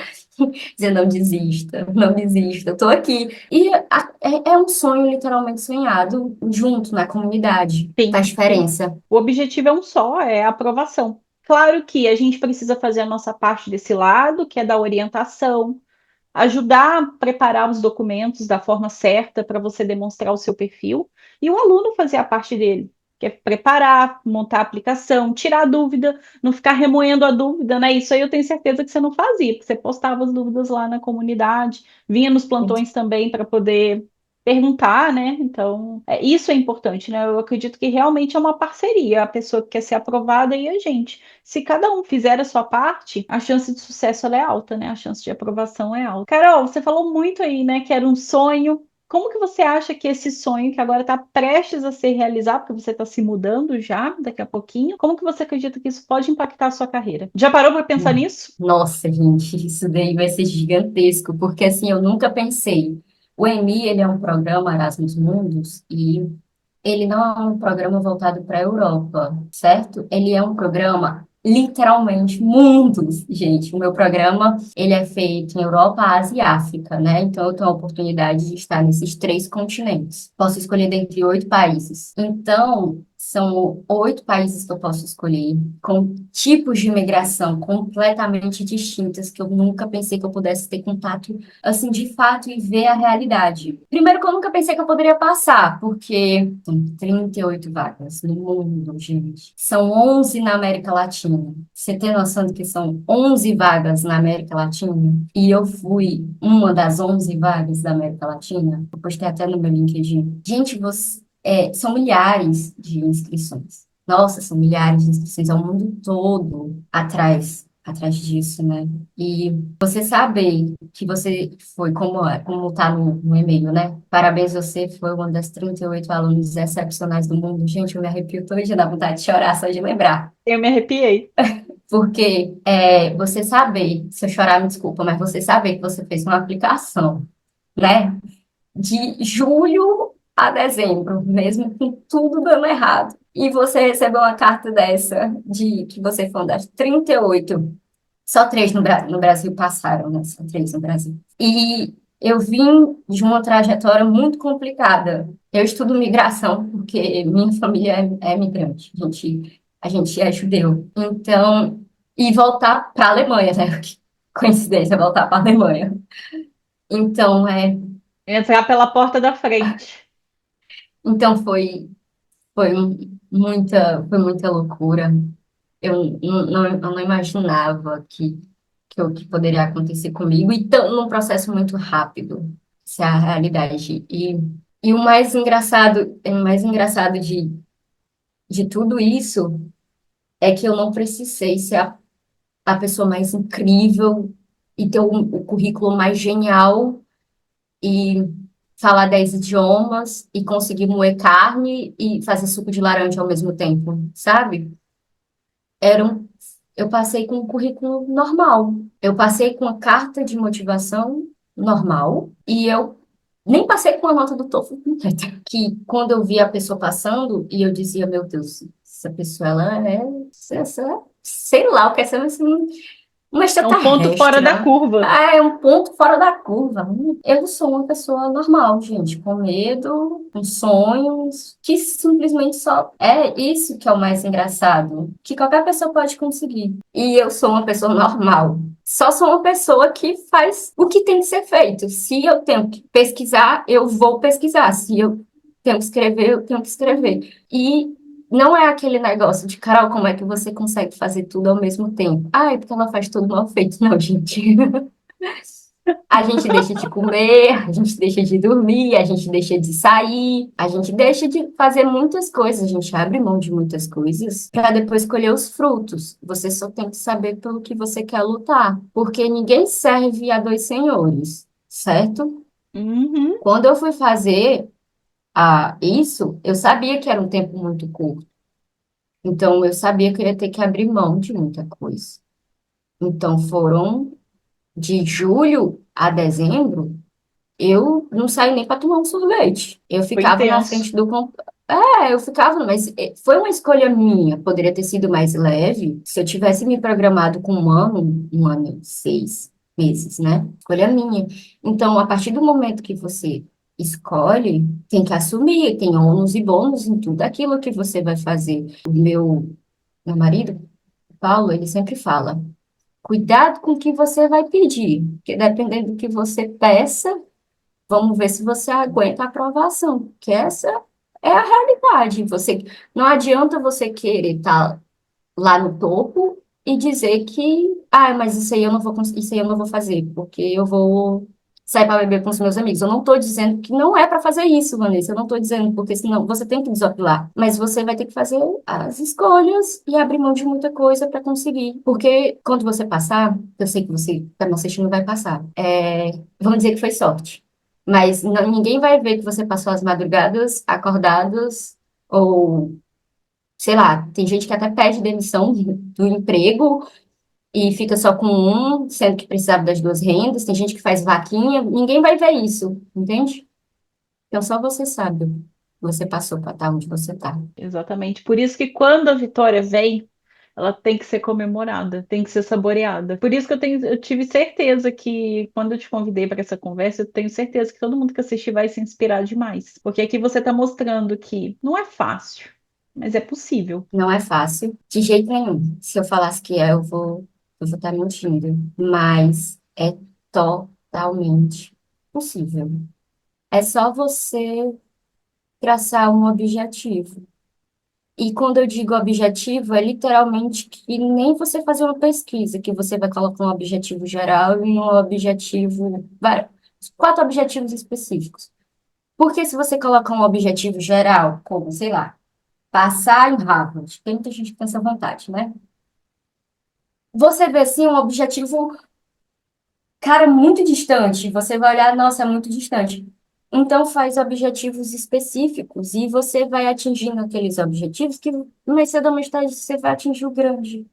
dizendo não desista, não desista, eu tô aqui. E é um sonho literalmente sonhado junto na comunidade.
Sim,
Faz
sim.
diferença.
O objetivo é um só, é a aprovação. Claro que a gente precisa fazer a nossa parte desse lado, que é da orientação, ajudar a preparar os documentos da forma certa para você demonstrar o seu perfil, e o aluno fazer a parte dele, que é preparar, montar a aplicação, tirar a dúvida, não ficar remoendo a dúvida, né? Isso aí eu tenho certeza que você não fazia, porque você postava as dúvidas lá na comunidade, vinha nos plantões também para poder perguntar, né? Então, isso é importante, né? Eu acredito que realmente é uma parceria, a pessoa que quer ser aprovada e a gente. Se cada um fizer a sua parte, a chance de sucesso ela é alta, né? A chance de aprovação é alta. Carol, você falou muito aí, né, que era um sonho. Como que você acha que esse sonho, que agora está prestes a ser realizado, porque você está se mudando já daqui a pouquinho, como que você acredita que isso pode impactar a sua carreira? Já parou para pensar nisso?
Nossa, gente, isso daí vai ser gigantesco, porque assim, eu nunca pensei. O EMI, ele é um programa Erasmus Mundus e ele não é um programa voltado para a Europa, certo? Ele é um programa literalmente mundos, gente. O meu programa, ele é feito em Europa, Ásia e África, né? Então eu tenho a oportunidade de estar nesses três continentes. Posso escolher dentre 8 países. Então, são 8 países que eu posso escolher, com tipos de imigração completamente distintas, que eu nunca pensei que eu pudesse ter contato, assim, de fato, e ver a realidade. Primeiro que eu nunca pensei que eu poderia passar, porque tem 38 vagas no mundo, gente. São 11 na América Latina. Você tem noção de que são 11 vagas na América Latina? E eu fui uma das 11 vagas da América Latina. Eu postei até no meu LinkedIn. Gente, são milhares de inscrições. Nossa, são milhares de inscrições ao mundo todo atrás disso, né? E você sabe que você foi, como tá no e-mail, né? Parabéns, você foi uma das 38 alunos excepcionais do mundo. Gente, eu me arrepio todo dia, dá vontade de chorar só de lembrar.
Eu me arrepiei.
Porque você saber, se eu chorar, me desculpa, mas você saber que você fez uma aplicação, né? De julho a dezembro, mesmo com tudo dando errado. E você recebeu uma carta dessa, de que você foi uma das 38. Só três no Brasil passaram, né? Só três no Brasil. E eu vim de uma trajetória muito complicada. Eu estudo migração, porque minha família é migrante. A gente é judeu. Então, e voltar para a Alemanha, né? Que coincidência, voltar para a Alemanha. Então,
Entrar pela porta da frente.
então foi muita loucura. Eu não imaginava que poderia acontecer comigo e tão, num processo muito rápido. Essa é a realidade. E o mais engraçado de tudo isso é que eu não precisei ser a pessoa mais incrível e ter o currículo mais genial e falar 10 idiomas e conseguir moer carne e fazer suco de laranja ao mesmo tempo, sabe? Era um, eu passei com um currículo normal. Eu passei com a carta de motivação normal e eu nem passei com a nota do TOEFL completa. Que quando eu via a pessoa passando e eu dizia, meu Deus, essa pessoa ela é, sei lá o que é essa, uma
É um ponto fora
extraterrestre.
da curva.
É um ponto fora da curva. Eu sou uma pessoa normal, gente, com medo, com sonhos, que simplesmente só é isso que é o mais engraçado, que qualquer pessoa pode conseguir. E eu sou uma pessoa normal. Só sou uma pessoa que faz o que tem que ser feito. Se eu tenho que pesquisar, eu vou pesquisar. Se eu tenho que escrever, eu tenho que escrever. E não é aquele negócio de, Carol, como é que você consegue fazer tudo ao mesmo tempo? Ah, é porque ela faz tudo mal feito. Não, gente. A gente deixa de comer, a gente deixa de dormir, a gente deixa de sair, a gente deixa de fazer muitas coisas, a gente abre mão de muitas coisas para depois colher os frutos. Você só tem que saber pelo que você quer lutar, porque ninguém serve a dois senhores, certo?
Uhum.
Quando eu fui fazer isso, eu sabia que era um tempo muito curto. Então, eu sabia que eu ia ter que abrir mão de muita coisa. Então, foram de julho a dezembro, eu não saí nem para tomar um sorvete. Eu
Foi
ficava na
intenso.
frente do computador. Eu ficava, mas foi uma escolha minha. Poderia ter sido mais leve se eu tivesse me programado com um ano, 6 meses, né? Escolha minha. Então, a partir do momento que você escolhe, tem que assumir, tem ônus e bônus em tudo aquilo que você vai fazer. Meu marido, Paulo, ele sempre fala: cuidado com o que você vai pedir, porque dependendo do que você peça, vamos ver se você aguenta a aprovação, porque essa é a realidade. Não adianta você querer estar lá no topo e dizer que, mas isso aí eu não vou isso aí eu não vou fazer, porque eu vou sair para beber com os meus amigos. Eu não estou dizendo que não é para fazer isso, Vanessa. Eu não estou dizendo, porque senão você tem que desopilar. Mas você vai ter que fazer as escolhas e abrir mão de muita coisa para conseguir. Porque quando você passar, eu sei que você, para não assistir, não vai passar. Vamos dizer que foi sorte. Mas ninguém vai ver que você passou as madrugadas acordados ou sei lá, tem gente que até pede demissão do emprego e fica só com um, sendo que precisava das duas rendas. Tem gente que faz vaquinha, ninguém vai ver isso, entende? Então só você sabe. Você passou para estar onde você está.
Exatamente. Por isso que quando a vitória vem, ela tem que ser comemorada, tem que ser saboreada. Por isso que eu tive certeza que quando eu te convidei para essa conversa, eu tenho certeza que todo mundo que assistir vai se inspirar demais. Porque aqui você está mostrando que não é fácil, mas é possível.
Não é fácil, de jeito nenhum. Se eu falasse que é, eu vou estar mentindo. Mas é totalmente possível. É só você traçar um objetivo. E quando eu digo objetivo, é literalmente que nem você fazer uma pesquisa, que você vai colocar um objetivo geral e um objetivo, 4 objetivos específicos. Porque se você colocar um objetivo geral, como, sei lá, passar em Harvard, tem muita gente que tem essa vontade, né? Você vê, assim, um objetivo, cara, muito distante. Você vai olhar, nossa, é muito distante. Então, faz objetivos específicos e você vai atingindo aqueles objetivos que mais cedo ou mais tarde você vai atingir o grande.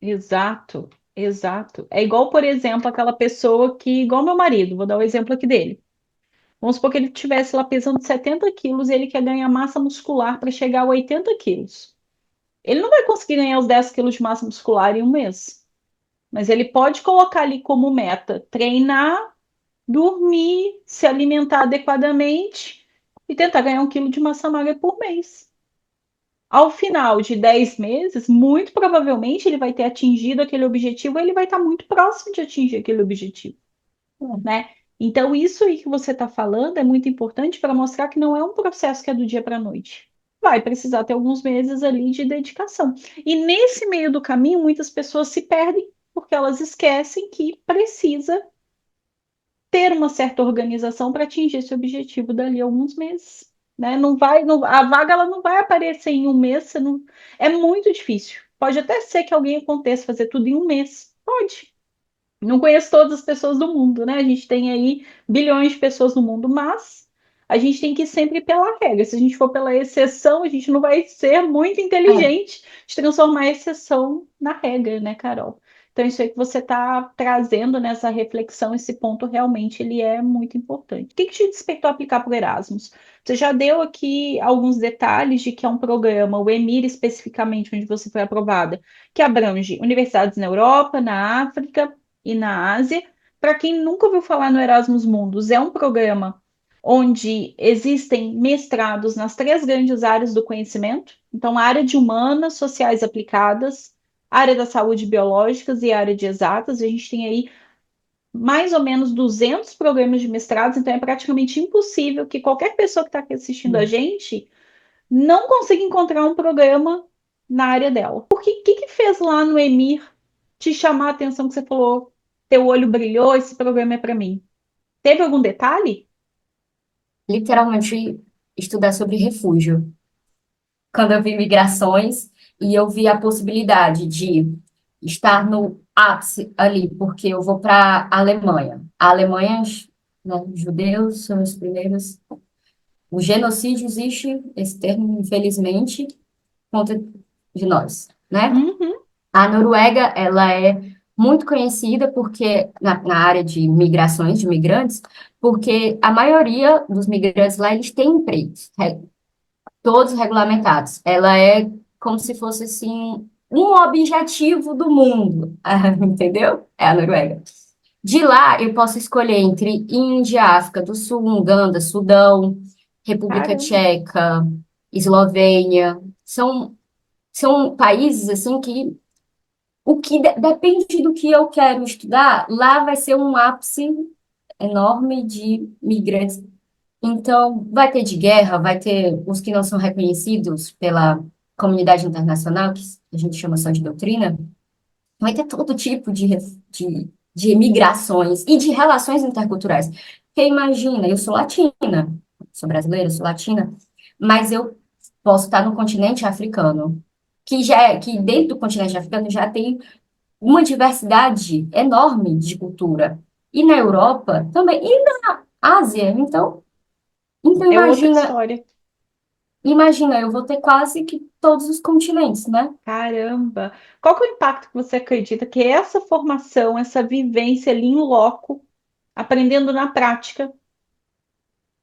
Exato, exato. É igual, por exemplo, aquela pessoa que, igual meu marido, vou dar o exemplo aqui dele. Vamos supor que ele estivesse lá pesando 70 quilos e ele quer ganhar massa muscular para chegar a 80 quilos. Ele não vai conseguir ganhar os 10 quilos de massa muscular em um mês, mas ele pode colocar ali como meta treinar, dormir, se alimentar adequadamente e tentar ganhar 1 quilo de massa magra por mês. Ao final de 10 meses, muito provavelmente ele vai ter atingido aquele objetivo, ele vai estar muito próximo de atingir aquele objetivo, né? Então, isso aí que você está falando é muito importante para mostrar que não é um processo que é do dia para a noite. Vai precisar ter alguns meses ali de dedicação. E nesse meio do caminho, muitas pessoas se perdem porque elas esquecem que precisa ter uma certa organização para atingir esse objetivo dali a alguns meses. Né? Não vai, a vaga ela não vai aparecer em um mês, é muito difícil. Pode até ser que alguém aconteça fazer tudo em um mês. Pode. Não conheço todas as pessoas do mundo, né? A gente tem aí bilhões de pessoas no mundo, mas a gente tem que ir sempre pela regra. Se a gente for pela exceção, a gente não vai ser muito
É,
inteligente de transformar a exceção na regra, né, Carol? Então, isso aí que você está trazendo nessa reflexão, esse ponto realmente ele é muito importante. O que te despertou a aplicar para o Erasmus? Você já deu aqui alguns detalhes de que é um programa, o EMIR especificamente, onde você foi aprovada, que abrange universidades na Europa, na África e na Ásia. Para quem nunca ouviu falar no Erasmus Mundus, é um programa onde existem mestrados nas três grandes áreas do conhecimento. Então, a área de humanas, sociais aplicadas, área da saúde biológicas e área de exatas. A gente tem aí mais ou menos 200 programas de mestrados, então é praticamente impossível que qualquer pessoa que está aqui assistindo a gente não consiga encontrar um programa na área dela. Por que fez lá no Emir te chamar a atenção que você falou, teu olho brilhou, esse programa é para mim? Teve algum detalhe?
literalmente estudar sobre refúgio. Quando eu vi migrações e eu vi a possibilidade de estar no ápice ali, porque eu vou para a Alemanha. A Alemanha, né, os judeus são os primeiros. O genocídio existe, esse termo, infelizmente, contra de nós, né?
Uhum,
A Noruega, ela é muito conhecida porque na área de migrações, de migrantes, porque a maioria dos migrantes lá, eles têm empregos, todos regulamentados. Ela é como se fosse, assim, um objetivo do mundo, entendeu? É a Noruega. De lá, eu posso escolher entre Índia, África do Sul, Uganda, Sudão, República
caramba.
Tcheca, Eslovênia. São países, assim, que o que depende do que eu quero estudar, lá vai ser um ápice enorme de migrantes. Então, vai ter de guerra, vai ter os que não são reconhecidos pela comunidade internacional, que a gente chama só de doutrina, vai ter todo tipo de migrações e de relações interculturais. Porque imagina, eu sou latina, sou brasileira, sou latina, mas eu posso estar no continente africano, que dentro do continente africano já tem uma diversidade enorme de cultura. E na Europa também, e na Ásia, então
É outra
imagina,
história.
imagina, eu vou ter quase que todos os continentes, né?
Caramba! Qual que é o impacto que você acredita que essa formação, essa vivência ali em loco, aprendendo na prática,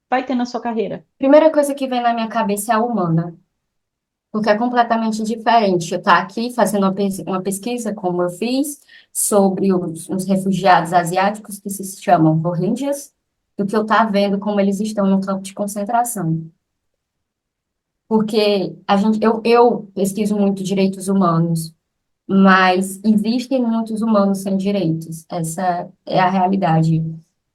vai ter na sua carreira?
Primeira coisa que vem na minha cabeça é a humana, porque é completamente diferente. Eu estar aqui fazendo uma pesquisa, como eu fiz, sobre os refugiados asiáticos que se chamam Rohingyas, do que eu estar vendo como eles estão no campo de concentração. Porque eu pesquiso muito direitos humanos, mas existem muitos humanos sem direitos. Essa é a realidade.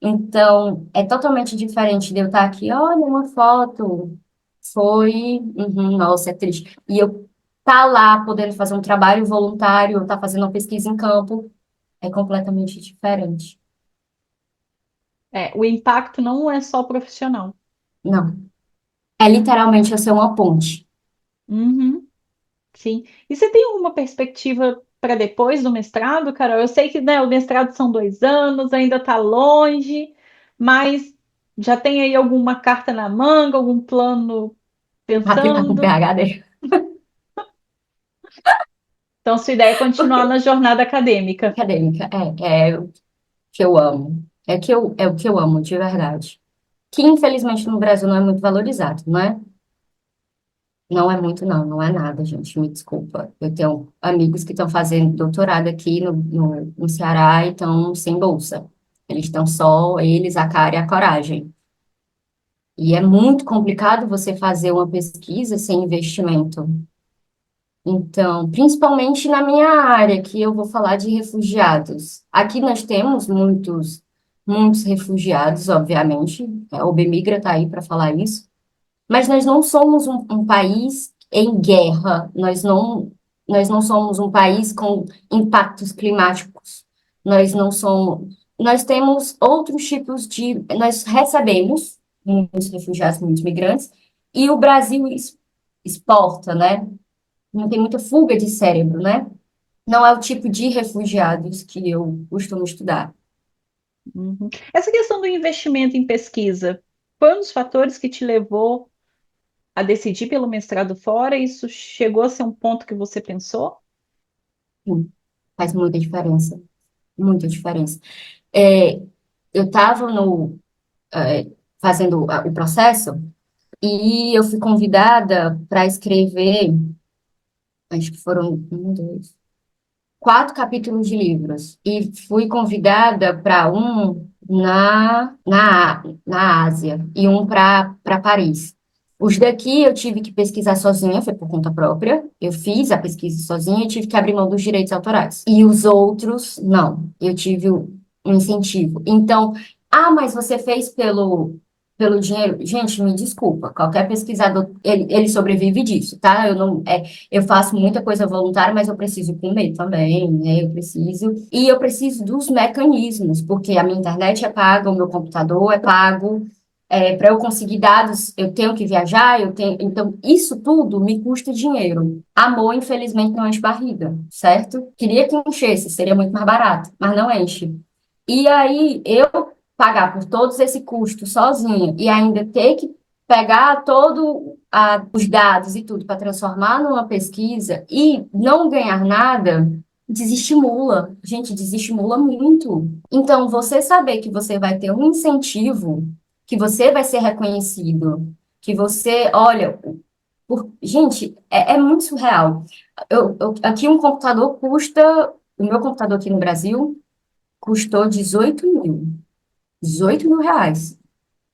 Então, é totalmente diferente de eu estar aqui, olha uma foto, foi, nossa, é triste. E eu estar lá podendo fazer um trabalho voluntário, estar fazendo uma pesquisa em campo, é completamente diferente.
É, o impacto não é só profissional.
Não. É literalmente eu ser uma ponte.
Uhum, sim. E você tem alguma perspectiva para depois do mestrado, Carol? Eu sei que, né, o mestrado são 2 anos, ainda está longe, mas já tem aí alguma carta na manga, algum plano
Aplicar com
pensando?
PhD.
Então, sua ideia é continuar
Porque
na jornada acadêmica.
acadêmica é o que eu amo. É o que eu amo, de verdade. Que infelizmente no Brasil não é muito valorizado, não é? Não é muito, não, não é nada, gente, me desculpa. Eu tenho amigos que estão fazendo doutorado aqui no Ceará e estão sem bolsa. Eles estão só, eles, a cara e a coragem. E é muito complicado você fazer uma pesquisa sem investimento. Então, principalmente na minha área, que eu vou falar de refugiados. Aqui nós temos muitos refugiados, obviamente. O Bemigra está aí para falar isso. Mas nós não somos um país em guerra, nós não somos um país com impactos climáticos, nós não somos, nós temos outros tipos nós recebemos muitos refugiados, muitos migrantes, e o Brasil exporta, né? Não tem muita fuga de cérebro, né? Não é o tipo de refugiados que eu costumo estudar.
Uhum. Essa questão do investimento em pesquisa. foi um dos fatores que te levou a decidir pelo mestrado fora? Isso chegou a ser um ponto que você pensou?
Sim, faz muita diferença, muita diferença. É, eu estava no, fazendo o processo e eu fui convidada para escrever, acho que foram um, dois, 4 capítulos de livros. E fui convidada para um na Ásia e um para Paris. Os daqui eu tive que pesquisar sozinha, foi por conta própria. Eu fiz a pesquisa sozinha e tive que abrir mão dos direitos autorais. E os outros, não. Eu tive um incentivo. Então, mas você fez pelo dinheiro? Gente, me desculpa. Qualquer pesquisador, ele sobrevive disso, tá? Eu não, eu faço muita coisa voluntária, mas eu preciso comer também, né? Eu preciso dos mecanismos, porque a minha internet é paga, o meu computador é pago, para eu conseguir dados, eu tenho que viajar, então isso tudo me custa dinheiro. Amor, infelizmente, não enche barriga, certo? Queria que enchesse, seria muito mais barato, mas não enche. E aí, eu pagar por todos esse custo sozinha e ainda ter que pegar os dados e tudo para transformar numa pesquisa e não ganhar nada, desestimula. Gente, desestimula muito. Então, você saber que você vai ter um incentivo, que você vai ser reconhecido, que você, olha, gente, é muito surreal. Aqui um computador custa, o meu computador aqui no Brasil custou 18 mil reais,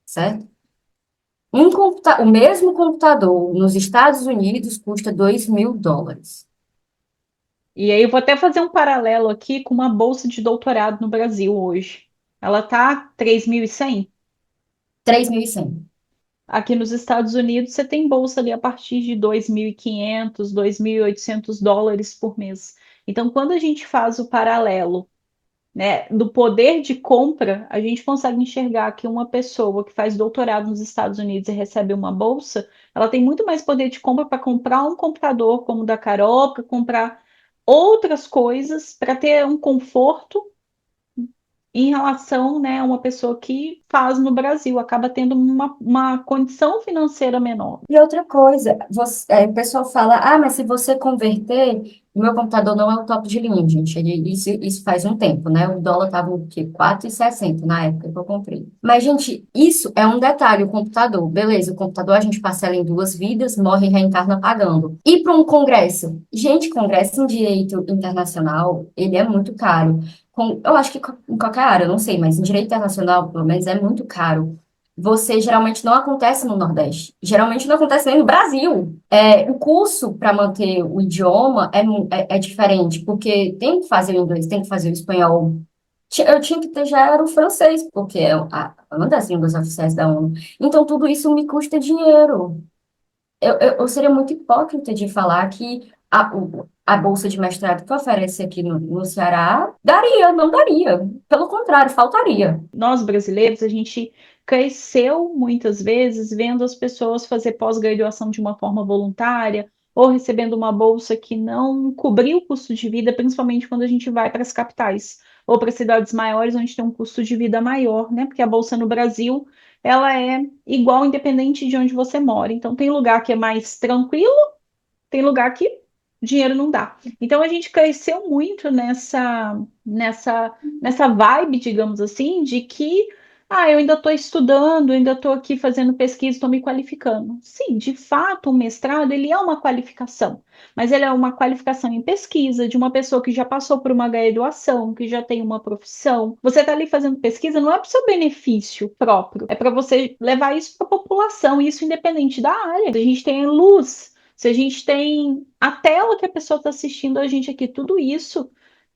certo? O mesmo computador nos Estados Unidos custa US$ 2.000.
E aí eu vou até fazer um paralelo aqui com uma bolsa de doutorado no Brasil hoje. Ela tá 3.100.
3.100.
Aqui nos Estados Unidos você tem bolsa ali a partir de 2.500, US$ 2.800 por mês. Então, quando a gente faz o paralelo, né, do poder de compra, a gente consegue enxergar que uma pessoa que faz doutorado nos Estados Unidos e recebe uma bolsa, ela tem muito mais poder de compra para comprar um computador como o da Carol, para comprar outras coisas, para ter um conforto em relação, né, a uma pessoa que faz no Brasil, acaba tendo uma condição financeira menor.
E outra coisa, o pessoal fala, mas se você converter, o meu computador não é o top de linha, gente. Isso faz um tempo, né? O dólar estava o quê? 4,60 na época que eu comprei. Mas, gente, isso é um detalhe, o computador. Beleza, o computador a gente parcela em 2 vidas, morre e reencarna pagando. E para um congresso? Gente, congresso em direito internacional, ele é muito caro. Eu acho que em qualquer área, eu não sei, mas em direito internacional, pelo menos, é muito caro. Você geralmente não acontece no Nordeste. Geralmente não acontece nem no Brasil. O curso para manter o idioma é diferente, porque tem que fazer o inglês, tem que fazer o espanhol. Eu tinha que ter já era o francês, porque é uma das línguas oficiais da ONU. Então, tudo isso me custa dinheiro. Eu seria muito hipócrita de falar que a bolsa de mestrado que oferece aqui no Ceará daria, não daria. Pelo contrário, faltaria.
Nós brasileiros, a gente cresceu muitas vezes vendo as pessoas fazer pós-graduação de uma forma voluntária ou recebendo uma bolsa que não cobriu o custo de vida, principalmente quando a gente vai para as capitais ou para cidades maiores, onde tem um custo de vida maior, né? Porque a bolsa no Brasil, ela é igual independente de onde você mora. Então, tem lugar que é mais tranquilo, tem lugar que dinheiro não dá. Então a gente cresceu muito nessa vibe, digamos assim, de que eu ainda estou estudando, ainda estou aqui fazendo pesquisa, estou me qualificando. Sim, de fato, o mestrado ele é uma qualificação, mas ele é uma qualificação em pesquisa de uma pessoa que já passou por uma graduação, que já tem uma profissão. Você está ali fazendo pesquisa não é para o seu benefício próprio, é para você levar isso para a população, isso independente da área. A gente tem luz, se a gente tem a tela que a pessoa está assistindo a gente aqui, tudo isso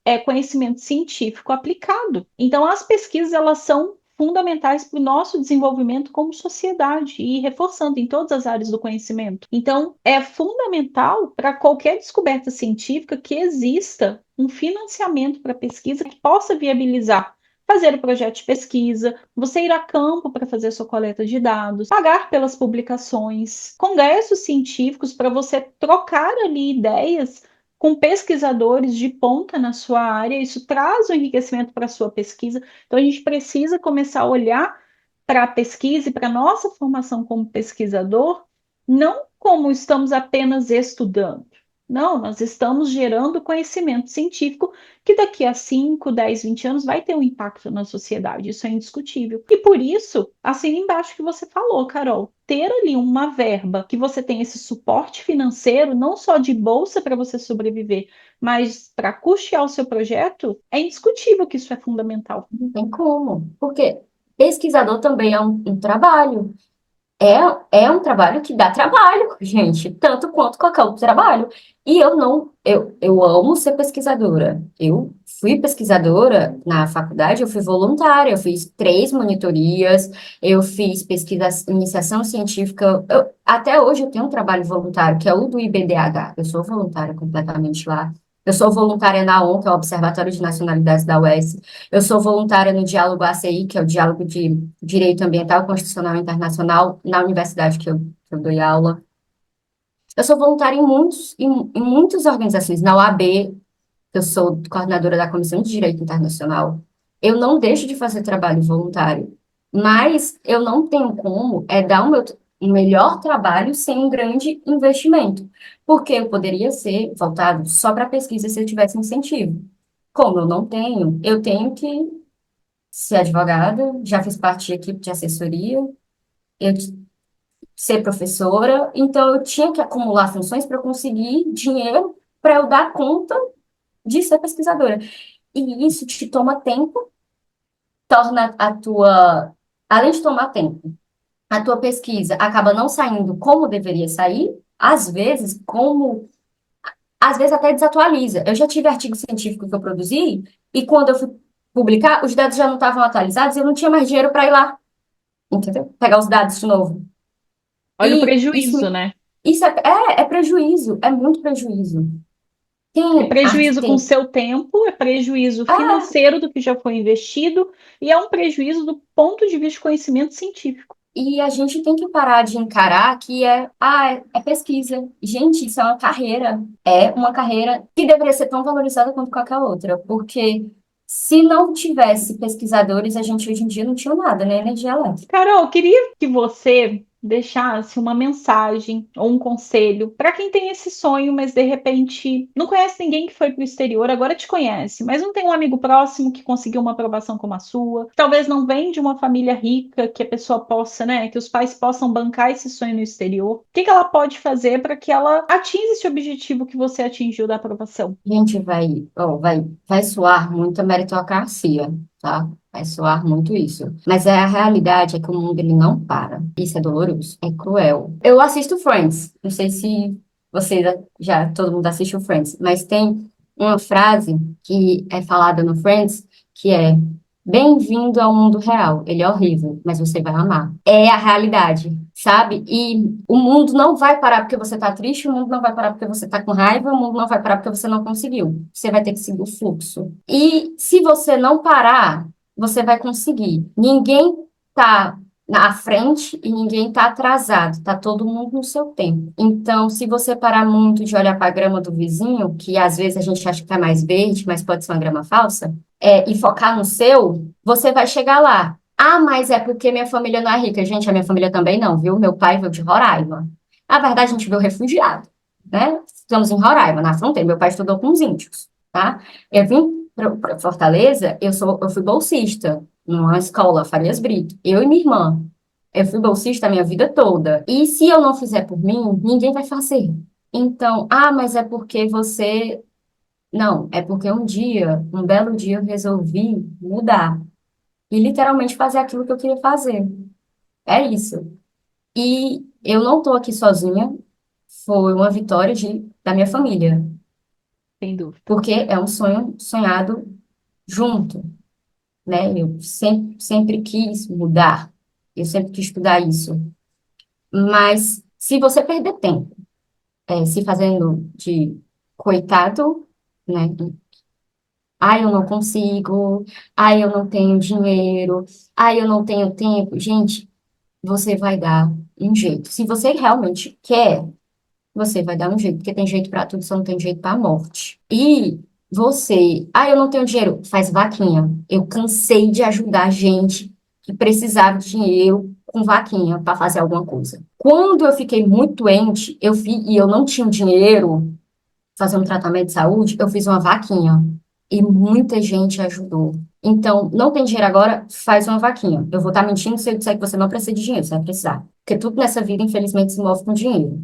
é conhecimento científico aplicado. Então, as pesquisas elas são fundamentais para o nosso desenvolvimento como sociedade e reforçando em todas as áreas do conhecimento. Então, é fundamental para qualquer descoberta científica que exista um financiamento para pesquisa que possa viabilizar fazer o projeto de pesquisa, você ir a campo para fazer a sua coleta de dados, pagar pelas publicações, congressos científicos para você trocar ali ideias com pesquisadores de ponta na sua área, isso traz um enriquecimento para a sua pesquisa. Então, a gente precisa começar a olhar para a pesquisa e para a nossa formação como pesquisador, não como estamos apenas estudando. Não, nós estamos gerando conhecimento científico que daqui a 5, 10, 20 anos vai ter um impacto na sociedade, isso é indiscutível. E por isso, assim embaixo que você falou, Carol, ter ali uma verba que você tem esse suporte financeiro, não só de bolsa para você sobreviver, mas para custear o seu projeto, é indiscutível que isso é fundamental.
Não tem como, porque pesquisador também é um trabalho. É um trabalho que dá trabalho, gente, tanto quanto qualquer outro trabalho. E eu amo ser pesquisadora. Eu fui pesquisadora na faculdade, eu fui voluntária, eu fiz 3 monitorias, eu fiz pesquisa, iniciação científica. Até hoje eu tenho um trabalho voluntário, que é o do IBDH. Eu sou voluntária completamente lá. Eu sou voluntária na ON, que é o Observatório de Nacionalidades da UES. Eu sou voluntária no Diálogo ACI, que é o Diálogo de Direito Ambiental Constitucional Internacional, na universidade que eu dou aula. Eu sou voluntária em muitas organizações, na OAB, eu sou coordenadora da Comissão de Direito Internacional. Eu não deixo de fazer trabalho voluntário, mas eu não tenho como dar o melhor trabalho sem um grande investimento, porque eu poderia ser voltado só para pesquisa se eu tivesse incentivo. Como eu não tenho, eu tenho que ser advogada, já fiz parte de equipe de assessoria, eu ser professora, então eu tinha que acumular funções para conseguir dinheiro para eu dar conta de ser pesquisadora. E isso te toma tempo, torna além de tomar tempo, a tua pesquisa acaba não saindo como deveria sair, às vezes até desatualiza. Eu já tive artigo científico que eu produzi, e quando eu fui publicar, os dados já não estavam atualizados e eu não tinha mais dinheiro para ir lá, entendeu? Pegar os dados de novo.
Olha o
E isso,
prejuízo, né?
isso é prejuízo, é muito prejuízo.
É prejuízo com o
Tem,
seu tempo, é prejuízo
ah,
financeiro do que já foi investido e é um prejuízo do ponto de vista de conhecimento científico.
e a gente tem que parar de encarar que é pesquisa. Gente, isso é uma carreira que deveria ser tão valorizada quanto qualquer outra, porque se não tivesse pesquisadores, a gente hoje em dia não tinha nada, né? Energia elétrica.
Carol, eu queria que você deixasse uma mensagem ou um conselho para quem tem esse sonho, mas de repente não conhece ninguém que foi para o exterior, agora te conhece, mas não tem um amigo próximo que conseguiu uma aprovação como a sua, talvez não vem de uma família rica que a pessoa possa, né, que os pais possam bancar esse sonho no exterior. O que que ela pode fazer para que ela atinja esse objetivo que você atingiu da aprovação?
Gente, vai soar muita meritocracia, tá? Vai soar muito isso. Mas a realidade é que o mundo ele não para. Isso é doloroso, é cruel. Eu assisto Friends. Não sei se você todo mundo assiste o Friends, mas tem uma frase que é falada no Friends que é: Bem-vindo ao mundo real. Ele é horrível, mas você vai amar. É a realidade, sabe? E o mundo não vai parar porque você tá triste, o mundo não vai parar porque você tá com raiva, o mundo não vai parar porque você não conseguiu. Você vai ter que seguir o fluxo. E se você não parar, você vai conseguir. Ninguém tá na frente e ninguém tá atrasado, tá todo mundo no seu tempo. Então, se você parar muito de olhar para a grama do vizinho, que às vezes a gente acha que tá mais verde, mas pode ser uma grama falsa, e focar no seu, você vai chegar lá. Ah, mas é porque minha família não é rica. Gente, a minha família também não, viu? Meu pai veio de Roraima. Na verdade, a gente veio refugiado, né? Estamos em Roraima, na fronteira. Meu pai estudou com os índios, tá? Eu vim para Fortaleza, eu fui bolsista numa escola, Farias Brito. Eu e minha irmã. Eu fui bolsista a minha vida toda. E se eu não fizer por mim, ninguém vai fazer. Então, mas é porque você não, é porque um belo dia, eu resolvi mudar e literalmente fazer aquilo que eu queria fazer. É isso. E eu não estou aqui sozinha, foi uma vitória da minha família,
Sem dúvida.
porque é um sonho sonhado junto, né? Eu sempre quis mudar, eu sempre quis estudar isso. Mas se você perder tempo, se fazendo de coitado, né? Eu não consigo. Eu não tenho dinheiro. Eu não tenho tempo. Gente, você vai dar um jeito. Se você realmente quer, você vai dar um jeito, porque tem jeito pra tudo, só não tem jeito pra morte. E eu não tenho dinheiro, faz vaquinha. Eu cansei de ajudar gente que precisava de dinheiro com vaquinha para fazer alguma coisa. Quando eu fiquei muito doente, e eu não tinha dinheiro fazer um tratamento de saúde, eu fiz uma vaquinha e muita gente ajudou. Então, não tem dinheiro agora, faz uma vaquinha. Eu vou estar mentindo se eu disser que você não precisa de dinheiro, você vai precisar. Porque tudo nessa vida, infelizmente, se move com dinheiro.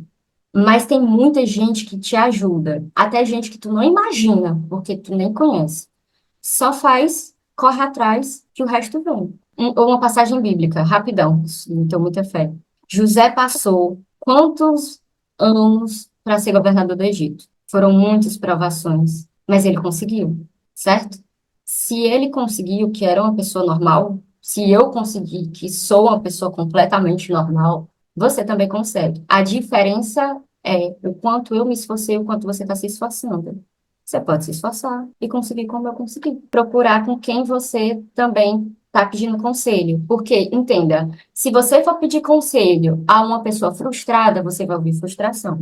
Mas tem muita gente que te ajuda, até gente que tu não imagina, porque tu nem conhece. Só faz, corre atrás, que o resto vem. Ou uma passagem bíblica, rapidão, não tenho muita fé. José passou quantos anos para ser governador do Egito? Foram muitas provações, mas ele conseguiu, certo? Se ele conseguiu, que era uma pessoa normal, se eu consegui, que sou uma pessoa completamente normal, você também consegue. A diferença é o quanto eu me esforcei, o quanto você está se esforçando. Você pode se esforçar e conseguir como eu consegui. Procurar com quem você também está pedindo conselho. Porque, entenda, se você for pedir conselho a uma pessoa frustrada, você vai ouvir frustração.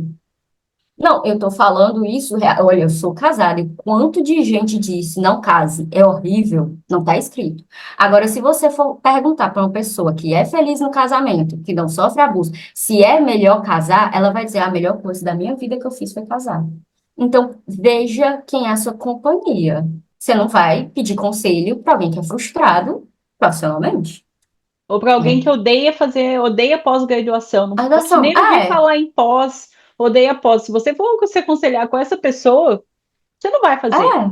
Não, eu tô falando isso, olha, eu sou casada, e quanto de gente disse, não case, é horrível, não tá escrito. Agora, se você for perguntar para uma pessoa que é feliz no casamento, que não sofre abuso, se é melhor casar, ela vai dizer, a melhor coisa da minha vida que eu fiz foi casar. Então, veja quem é a sua companhia. Você não vai pedir conselho para alguém que é frustrado profissionalmente,
Ou para alguém
né?
que odeia pós-graduação, não
A
pode
relação,
nem ouvir falar em pós, odeia pós. Se você for se aconselhar com essa pessoa, você não vai fazer.
é.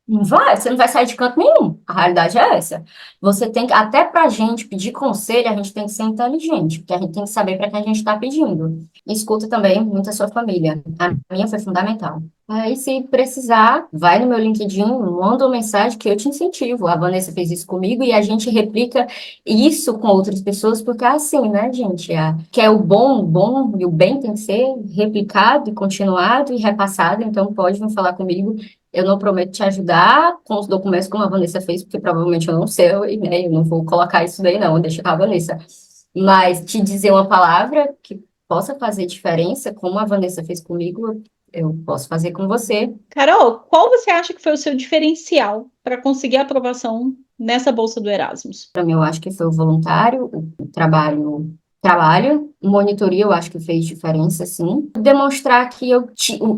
Não vai, você não vai sair de canto nenhum. A realidade é essa. Você tem que, até pra gente pedir conselho, a gente tem que ser inteligente, porque a gente tem que saber para quem a gente está pedindo. Escuta também muito a sua família. A minha foi fundamental. Aí, se precisar, vai no meu LinkedIn, manda uma mensagem que eu te incentivo. A Vanessa fez isso comigo e a gente replica isso com outras pessoas, porque é assim, né, gente? Que é o bom e o bem tem que ser replicado e continuado e repassado. Então, pode vir falar comigo. Eu não prometo te ajudar com os documentos como a Vanessa fez, porque provavelmente eu não sei, né? Eu não vou colocar isso daí, não, deixa com a Vanessa. Mas te dizer uma palavra que possa fazer diferença, como a Vanessa fez comigo, eu posso fazer com você.
Carol, qual você acha que foi o seu diferencial para conseguir a aprovação nessa bolsa do Erasmus?
Para mim, eu acho que foi o voluntário, o trabalho, monitoria, eu acho que fez diferença, sim. Demonstrar que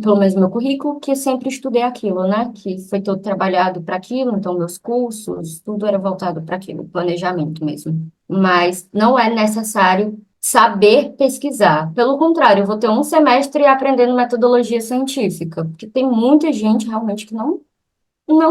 pelo menos no meu currículo, que eu sempre estudei aquilo, né? Que foi todo trabalhado para aquilo, então meus cursos, tudo era voltado para aquilo, planejamento mesmo. Mas não é necessário saber pesquisar. Pelo contrário, eu vou ter um semestre aprendendo metodologia científica, porque tem muita gente realmente que não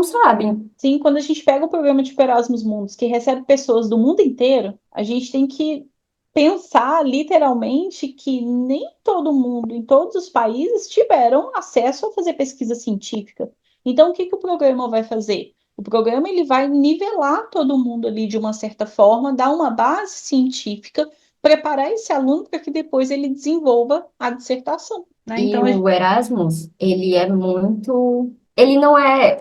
sabe.
Sim, quando a gente pega o programa de Erasmus Mundus, que recebe pessoas do mundo inteiro, a gente tem que pensar literalmente que nem todo mundo, em todos os países, tiveram acesso a fazer pesquisa científica. Então, o que que o programa vai fazer? O programa ele vai nivelar todo mundo ali de uma certa forma, dar uma base científica, preparar esse aluno para que depois ele desenvolva a dissertação, né?
E
Então,
o Erasmus, ele é muito. Ele não é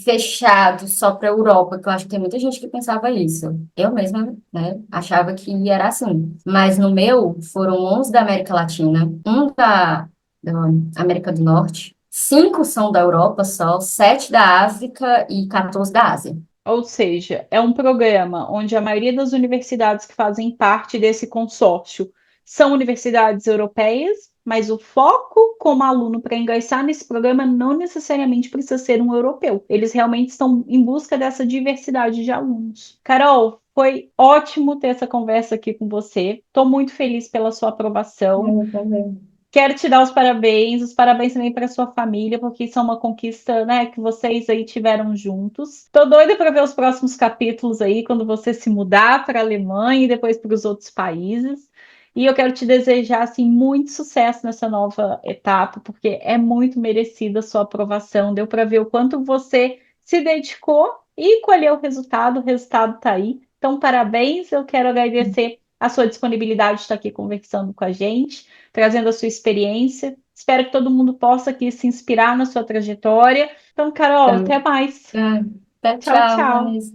fechado só para a Europa, que eu acho que tem muita gente que pensava isso. Eu mesma, né, achava que era assim. Mas no meu, foram 11 da América Latina, um da América do Norte, 5 são da Europa só, 7 da África e 14 da Ásia.
ou seja, é um programa onde a maioria das universidades que fazem parte desse consórcio são universidades europeias, mas o foco como aluno para ingressar nesse programa não necessariamente precisa ser um europeu. Eles realmente estão em busca dessa diversidade de alunos. Carol, foi ótimo ter essa conversa aqui com você. Estou muito feliz pela sua aprovação.
Eu também.
Quero te dar os parabéns também para sua família, porque isso é uma conquista, né, que vocês aí tiveram juntos. Tô doida para ver os próximos capítulos aí, quando você se mudar para a Alemanha e depois para os outros países. E eu quero te desejar assim muito sucesso nessa nova etapa, porque é muito merecida a sua aprovação. Deu para ver o quanto você se dedicou e colheu o resultado está aí. Então, parabéns, eu quero agradecer a sua disponibilidade de estar aqui conversando com a gente, trazendo a sua experiência. Espero que todo mundo possa aqui se inspirar na sua trajetória. Então, Carol,
Então,
até mais.
tá. Tchau,
Tchau,
tchau,
tchau.
Vanessa.